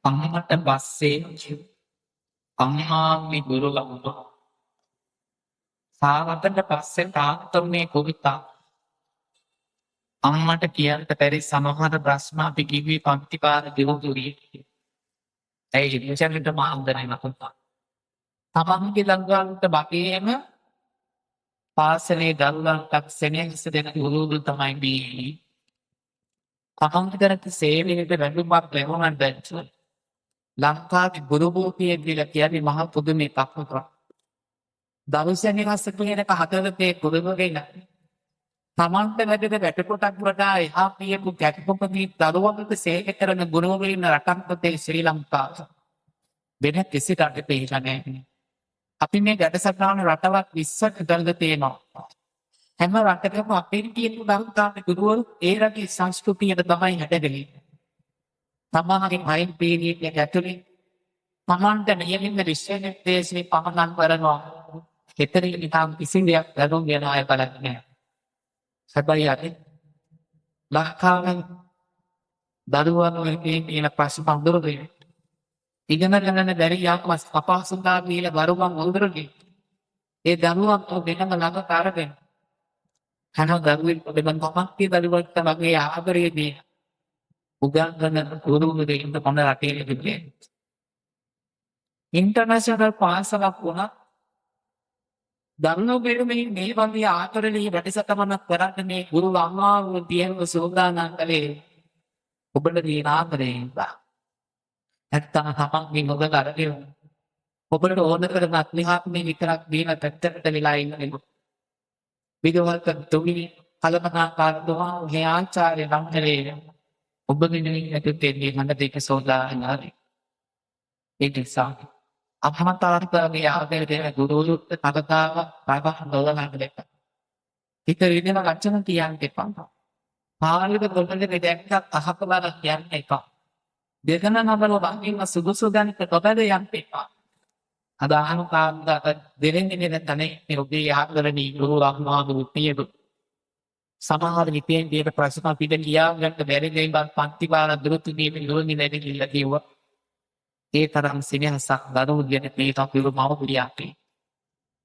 අම්මට පස්සේ අම්මාගේ ගුරු ලබුණා සාවතට පස්සේ තාත්තගේ කවිතා අම්මට කියන්න බැරි සමහර ප්‍රශ්න අපි කිව්වේ පන්ති පාර දිනුතුරිය ඒ ඉතින්චන්ට මාන්දරේ නකුතා තමන්ගේ ළඟට බකේම පාසලේ දරුවන්ට සෙනෙහස දෙන ගුරුවරු තමයි මේ තමන්ට කරත් සේවයට වැඳුමක් ලැබුණාට දැච්ච ලංකාවේ ගුරු භූමියේ කියලා කියන්නේ මහා පුදුමේ තත්ත්වයක්. දවසෙන් එකසක කියනක හතරේ ගුරුවරයෙක් තමන්ට වැඩිද වැටකොටක් වඩා එහා පියපු ගැටපොකදී දරුවන්ට සේවය කරන ගුරුවරින් රටක් පොතේ ශ්‍රී ලංකාව වෙන කිසි රටක නැහැ. අපි මේ ගැටසටහන රටවක් 20ක් විතරද තියෙනවා. හැම රටකම අපේ තියෙන ලංකාවේ ගුරුවරු ඒ රටේ සංස්කෘතියට තමයි හැදෙන්නේ. තමන්ගේ මයින් පීරියඩ් එක ඇතුලේ තමන්ට නියමිත විශ්වවිද්‍යාලයේ දේශේ පමණක් කරනවා. හිතේ නිකම් කිසි දෙයක් ලැබුම් වෙන අය බලන්නේ නැහැ. හැබැයි අද ලංකාවේ දරුවෝ වෙන ප්‍රශ්න පන්දුරුගේ ඉගෙන ගන්න බැරි යාත්මස් අපහසුතාව කියලා වරුවන් වඳුරුගේ ඒ දරුවන් වෙනම ළඟ කාරගෙන හැම දරුවෙක් දෙවන් තමන්ගේ දරුවෙක්ට වගේ ආදරයේදී උගන්වන ගුරුවරයෙක්ට මොන රටේ තිබෙන්නේ ඉන්ටර්නැෂනල් පාසලක් වුණා දරුණු බෙරුමේ මේ වගේ ආදරණීය වැඩසටහනක් කරන්න මේ ගුරු අම්මාවෝ තියෙන සෝදානම් කලේ ඔබට දින ආදරේ නැත්තම් තමන්ගේ මොකද අරගෙන ඔබට ඕන කරන අත්ලිහාත්මේ විතරක් දීලා පැත්තකට වෙලා ඉන්නේ විදවල්ක තුමි කලමනාකාරතුමා මේ ආචාර්ය නම් කරේ ඔබගේ නෙවෙයි දෙන්නේ මම දෙක සෝදානාරි ඒ නිසා අපහමතාවර්තගේ ආදරේ ගුරුවරුත් තවතාව ප්‍රවාහ දොලනක් දෙක හිතේ ඉන්න වචන කියන්න එපා පාලිත පොතේ දෙයක් අහක බල කියන්න එපා දෙකන නබල වංගින් සුදුසු ගන්නට තොබද යන්න එපා අද අහන කාන්ද දෙන්නේ නැතනේ මේ ඔබේ ආදරණීය ගුරු රාහ්මාදු පියදු සමහර විපෙන් දියට ප්‍රශ්න පිට ලියා ගන්න බැරි දෙයින් පන්ති පාර දුරුතු දීමේ ලෝණි නැති කියලා කිව්වා ඒ තරම් සිනහසක් දරුවෝ දෙන මේ තපිරු මව පිළියක්ේ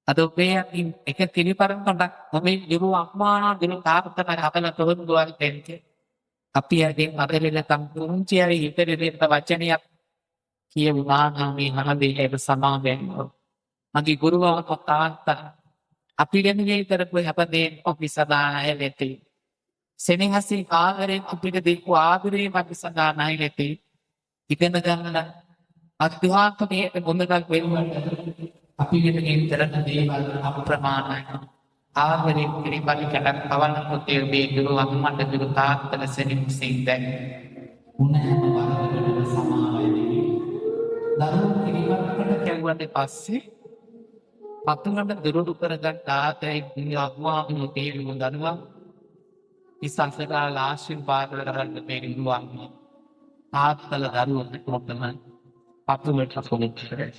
අද ඔබේ එක කිරිපරකට මේ දිරු අම්මා දිරු තාත්තට හදලා තොරතුරු දුවල් දෙන්නේ අපි යකින් අදලෙලකම් පුංචි හරි හිතේ දෙන්න වචනයක් කියුණා නම් මේ හැමදේම සමාවෙන්න මගේ ගුරුවරයා තාත්තා අපි වෙනුවෙන් කරපු හැපදේ අපි සදා නැහැලෙති. සෙනෙහසින් ආදරයෙන් අපිට දීපු ආදරේ අපි සදා නැහැලෙති. ඉගෙන ගන්න අධ්‍යාත්මයේ මොනක් වෙන්නද අපි වෙනුවෙන් කරන දේවල් අප්‍රමාණයි. ආදරේ පිළිපදි කරන කවන්න පොතේ මේ දුරු අම්මට දුරු තාත්තට සෙනෙහසින් දැන් උනහම වරදකට සමාවෙන්නේ. දරුවෝ පිළිපදකට කැවුවට පස්සේ පතුලට දුරුඩු කරගත් තාතයි අම්මාගේ තේරුම දනවා. ඉස්සසලා ආශිර්වාද කරන්න මේ නිරුවන්ම තාත්තල දරුවන්ට කොටම පතුලට පොලොත් කරේ.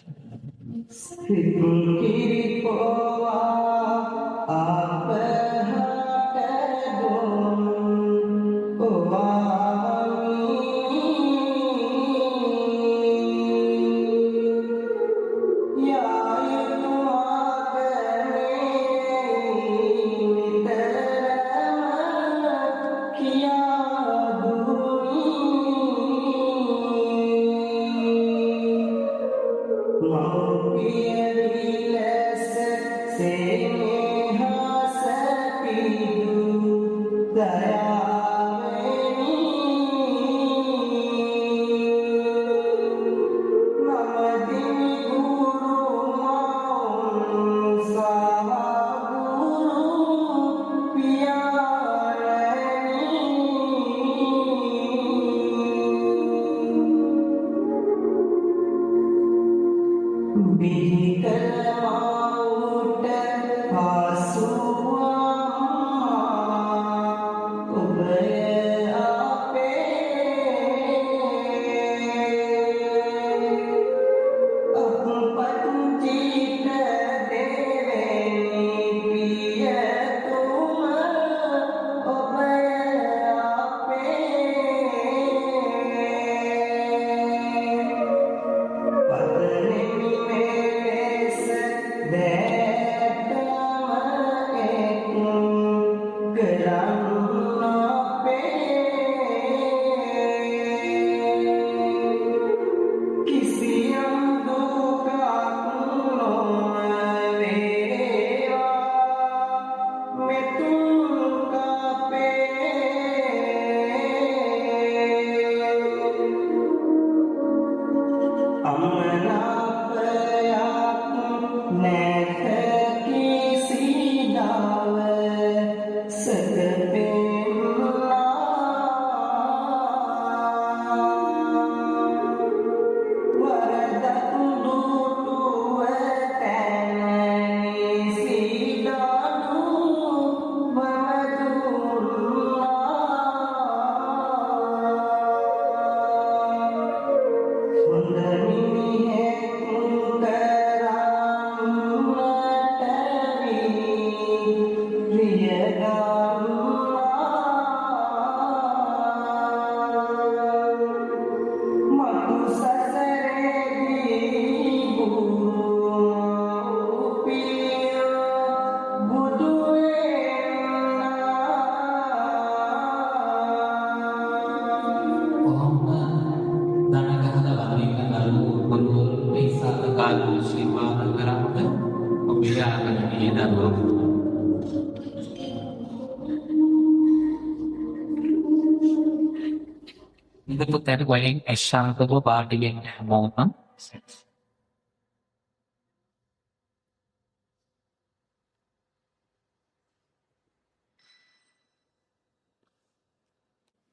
Itu putar goyang esang tu body yang mau kan?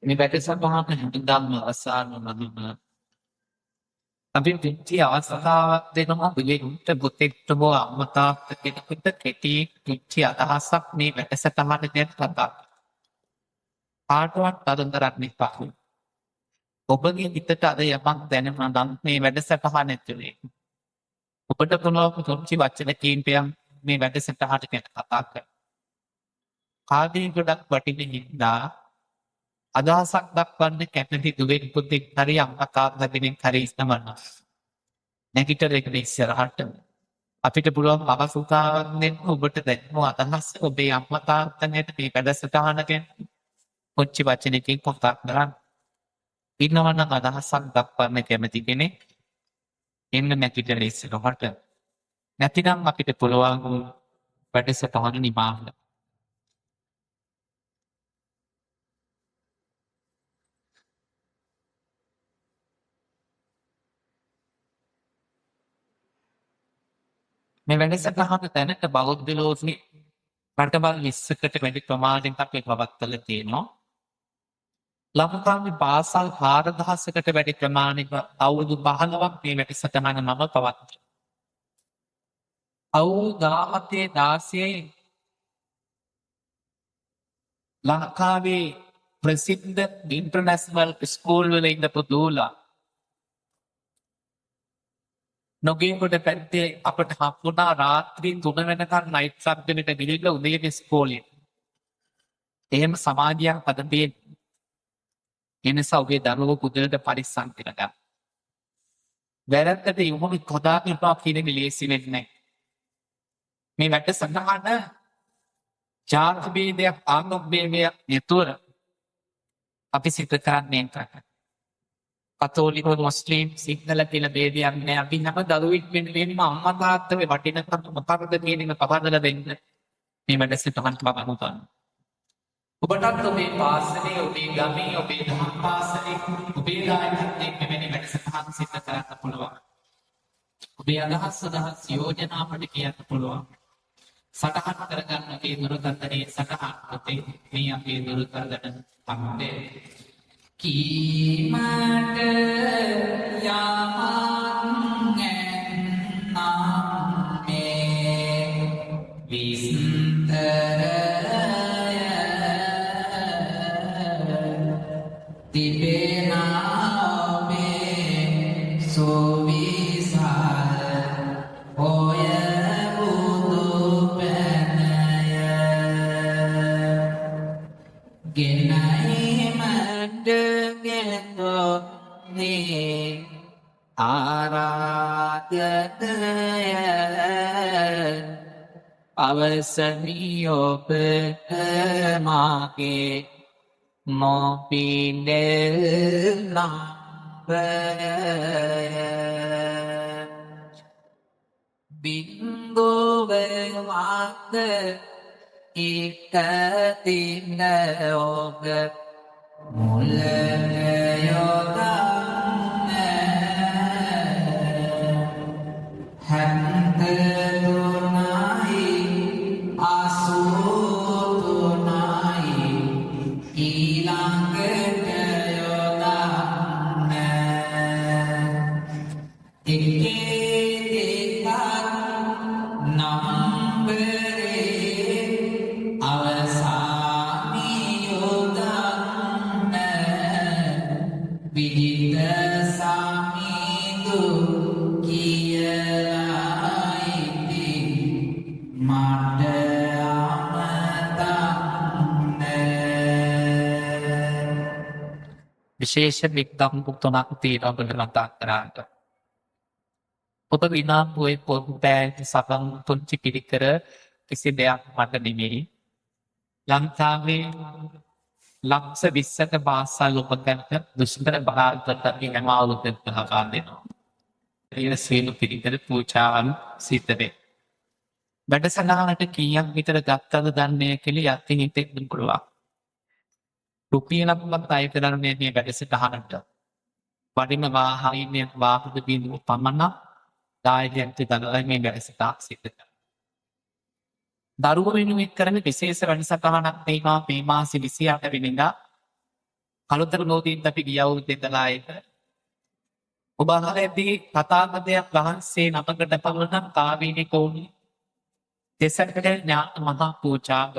Ini berarti satu hal yang dalam asal mana. Tapi dia asal dia nama begini terbutik terbuat mata kita dia asap ni berarti satu hal yang kata. Artuan tadundarat ni pakai. ඔබගේ හිතට අද යමක් දැනෙනවා නම් මේ වැඩසටහන ඇතුලේ ඔබට පුළුවන් පුංචි වචන කීපයක් මේ වැඩසටහනට ගැන කතා කරන්න. කාදී ගොඩක් වටින හින්දා අදහසක් දක්වන්න කැමති දුවෙන් පුතෙක් හරි අම්මා තාත්තා දෙනෙක් හරි ඉස්සමන්න. නැගිටලා ඉස්සරහට අපිට පුළුවන් අවස්ථාවක් දෙන්න ඔබට දැක්ම අදහස් ඔබේ අම්මා තාත්තගෙන් මේ වැඩසටහන ගැන පුංචි වචනකින් කතා කරන්න. ඉන්නවනම් අදහසක් දක්වන්න කැමති කෙනෙක් එන්න නැගිටලා ඉස්සරහට නැතිනම් අපිට පුළුවන් වැඩසටහන නිමාන්න. මේ වැඩසටහන දැනට බෞද්ධ ලෝකෙ රටවල් 20කට වැඩි ප්‍රමාණයක් අපි පවත්වලා තියෙනවා. ලංකාවේ පාසල් 4000කට වැඩි ප්‍රමාණයක අවුරුදු 15ක් මේ වැඩසටහන මම පවත්වනවා. අවුරුදු 17 16 ලංකාවේ ප්‍රසිද්ධ ඉන්ටර්නැෂනල් ස්කූල් වල ඉඳපු දූලා නොගේගොඩ පැත්තේ අපට හම්බුණා රාත්‍රී 3 වෙනකන් නයිට් ක්ලබ් දෙකට ගිහිල්ලා උදේට ඉස්කෝලේ. එහෙම සමාජයක් අද තියෙන්නේ. ඒ නිසා ඔබේ දරුවෝ කුදලට පරිස්සම් කරගන්න. වැරද්දට යොමුනු කොදාගෙන කියන එක ලේසි වෙන්නේ නැහැ. මේ වැඩසටහන ජාති භේදයක් ආගම් භේදයක් නැතුව අපි සිත කරන්නේ නැහැ. කතෝලික මුස්ලිම් සිංහල කියලා ભેදයක් නෑ. අපි හැම දරුවෙක් වෙනුවෙන්ම අම්මා තාත්තගේ වටිනකම මොකක්ද කියන එක පහදලා දෙන්න මේ වැඩසටහන බලන්න. ඔබටත් ඔබේ පාසලේ ඔබේ ගමේ ඔබේ දහම් පාසලේ ඔබේ දායකත්වයෙන් මෙවැනි වැඩසටහන් සිද්ධ කරන්න පුළුවන්. ඔබේ අදහස් යෝජනා අපට කියන්න පුළුවන්. සටහන් කරගන්න අපේ දුරකථනයේ සටහන් පොතේ මේ අපේ දුරකථන අංකය කීමට යමංගෙන්නාමේ විස්තරය තිබෙනාමේ සුවිසාර ඔය බුදු පැනය ගෙනයිමට ආරාධනය අවසනී ඔබ මාගේ මොපිනෙල්ලාපය බින්දුවවාද ඉකතින ඔබ මුලයොදන්න හැන්තදුනයි අසුතුනයි ඊළඟට යොදන්න එකේ දෙකක් නම්බරේ අවසානී යොදන්න විදිත සමිඳු කියලායිති මට අමතන්න. විශේෂ වික්දම් තුනක් තියෙනවා ඔබට මතක් කරගන්න. ඔබ විනාපුවේ පොත් බෑග් සබන් පුංචි පිළිකර කිසි දෙයක් මට නෙමෙයි. ලංකාවේ ලක්ෂ 20ක පාසල් උපකරණ දුෂ්කර බලාපොරොත්තු අපි හැම අවුරුද්දකම ලබා දෙනවා. ඒ සියලු පිළිකර පූජාවන් සිද්ධ වේ. වැඩසටහනට කීයක් විතර ගත්තද දන්නේ කියලා යතින් හිතෙන්න පුළුවන්. රුපියලක්වත් අය කරන්නේ මේ වැඩසටහනට. වටින වාහනයේ වාහන බිඳු පමණක් දායකයන්ට දරලා මේ වැඩසටහන සිද්ධ කරනවා. දරුවෝ වෙනුවෙන් කරන විශේෂ වැඩසටහනක් තියෙනවා මේ මාසේ 28 වෙනිදා කළුතර නෝදීන් අපි ගිය අවුරුද්දේ ඉඳලා ඒක ඔබ අහලාදී තථාගතයන් වහන්සේ නමකට පමණ කාවීනේ කෝණි දෙසකට ඥාන මහා පූජාව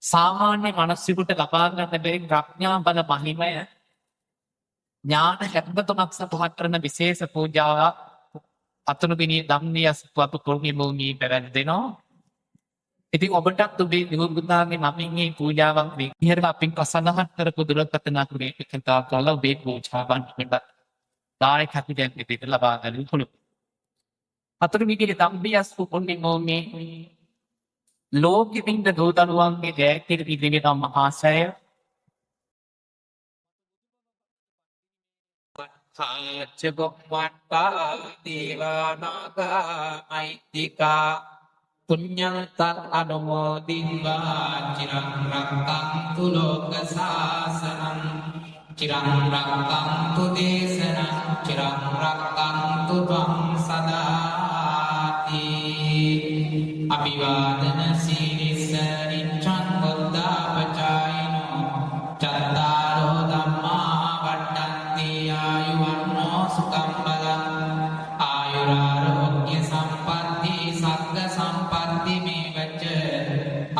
සාමාන්‍ය මිනිසෙකුට ලබා ගන්න බැරි ප්‍රඥා බල මහිමය ඥාන 73ක් සපහත් කරන විශේෂ පූජාවක් අතුරුගිනිය ධම්මිය සපුවපු කෝණි මොණී පැවැත්වෙනවා. ඉතින් ඔබටත් ඔබේ නිවුරුදාගේ නමින් මේ පූජාවක් මේ විහෙර අපින් පසඳහන් කරපු දුරකථන අකුරේ කතා කරලා ඔබේ පූජාවන් මෙබ දායකත්වයෙන් පිට ලබා ගන්න පුළුවන්. අතුරුගිනිය ධම්මිය සපුවපු කෝණි ලෝකෙින්ද දෝතනුවන්ගේ ජයතිර පිළිගෙන මහාසය කාචගොම්වට්ටා දේවානාගා මෛත්තිකා පුඤ්ඤන්තං අනුමෝදිत्वा චිරං රක්ඛන්තු ලෝක සාසනං චිරං රක්ඛන්තු දේශනං චිරං රක්ඛන්තු ත්වං සදාති අභිවාදන සීලිස්ස නිච්ඡං බුද්ධාපචායිනෝ චත්තාරෝ ධම්මා වඩ්ඩන්ති ආයුවන්නෝ සුඛං බලං ආයුරාෝග්‍ය සම්පatti සග්ග සම්පatti මේවච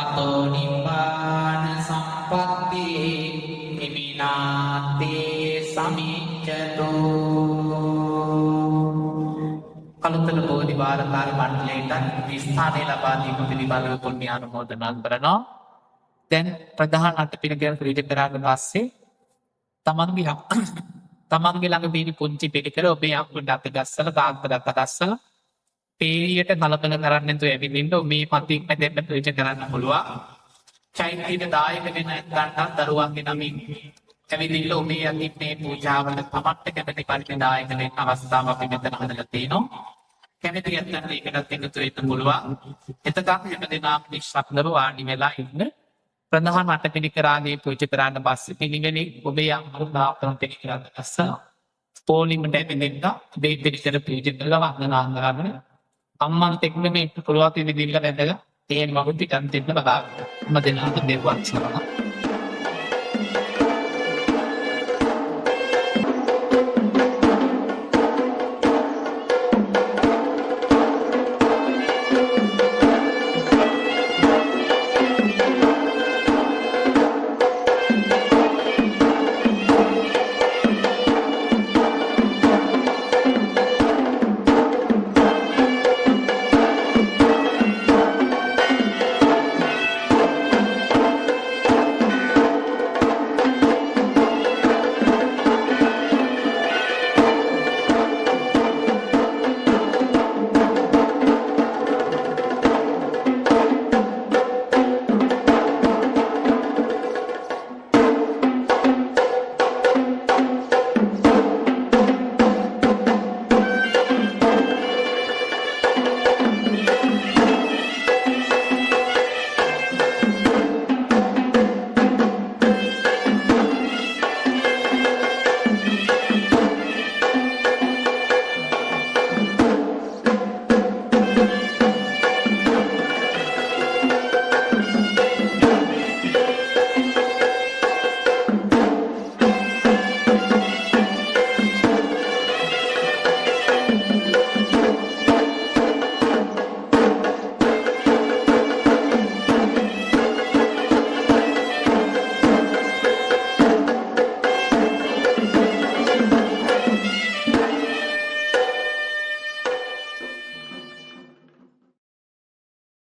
අතෝ නිබ්බාන සම්පatti නිමිනාතේ සමිච්ඡතෝ කලුතර බෝධි වාරකාර මණ්ඩලයට ස්ථානය ලබා දීම පිළිබඳව පුණ්‍ය ආනුමෝදනා කරනවා. දැන් ප්‍රධාන අටපිරිකර ක්‍රීඩ කරාට පස්සේ තමන්ගේ ළඟ තියෙන පුංචි පිරිකර ඔබේ අම්මට අත ගස්සලා තාත්තට අත ගස්සලා පේරියට කලබල කරන්නේ නැතුව ඇවිදින්න මේ පතින් මැදෙන්න ක්‍රීඩ කරන්න පුළුවන්. චෛත්‍යයට දායක වෙන නැත්නම් දරුවන්ගේ නමින් ඇවිදින්න ඔබේ අතින් මේ පූජාවල තමන්ට කැමති පරිදි දායක වෙන්න අවස්ථාව අපි මෙතන හදලා තියෙනවා. කැමති නැත්නම් ඒකටත් එකතු වෙන්න පුළුවන්. එතකන් හැමදෙනාම නිශ්ශබ්දව වාඩි වෙලා ඉන්න. ප්‍රධාන අටපිරිකරාදී පූජා කරාට පස්සේ පිළිවෙලින් ඔබේ අම්මට දාපතන පිරිකරාද අස්ස පොලිමට ඇවිදින්න ඔබේ පිරිකර පූජා කරලා වන්දනා කරන්න. අම්මන්ට එක්ක මේ පුළුවන් විදිහට වැදගත් ඒ මගුල් පිටන් දෙන්න බලා. හැමදෙනාම දෙව්වත් කරනවා.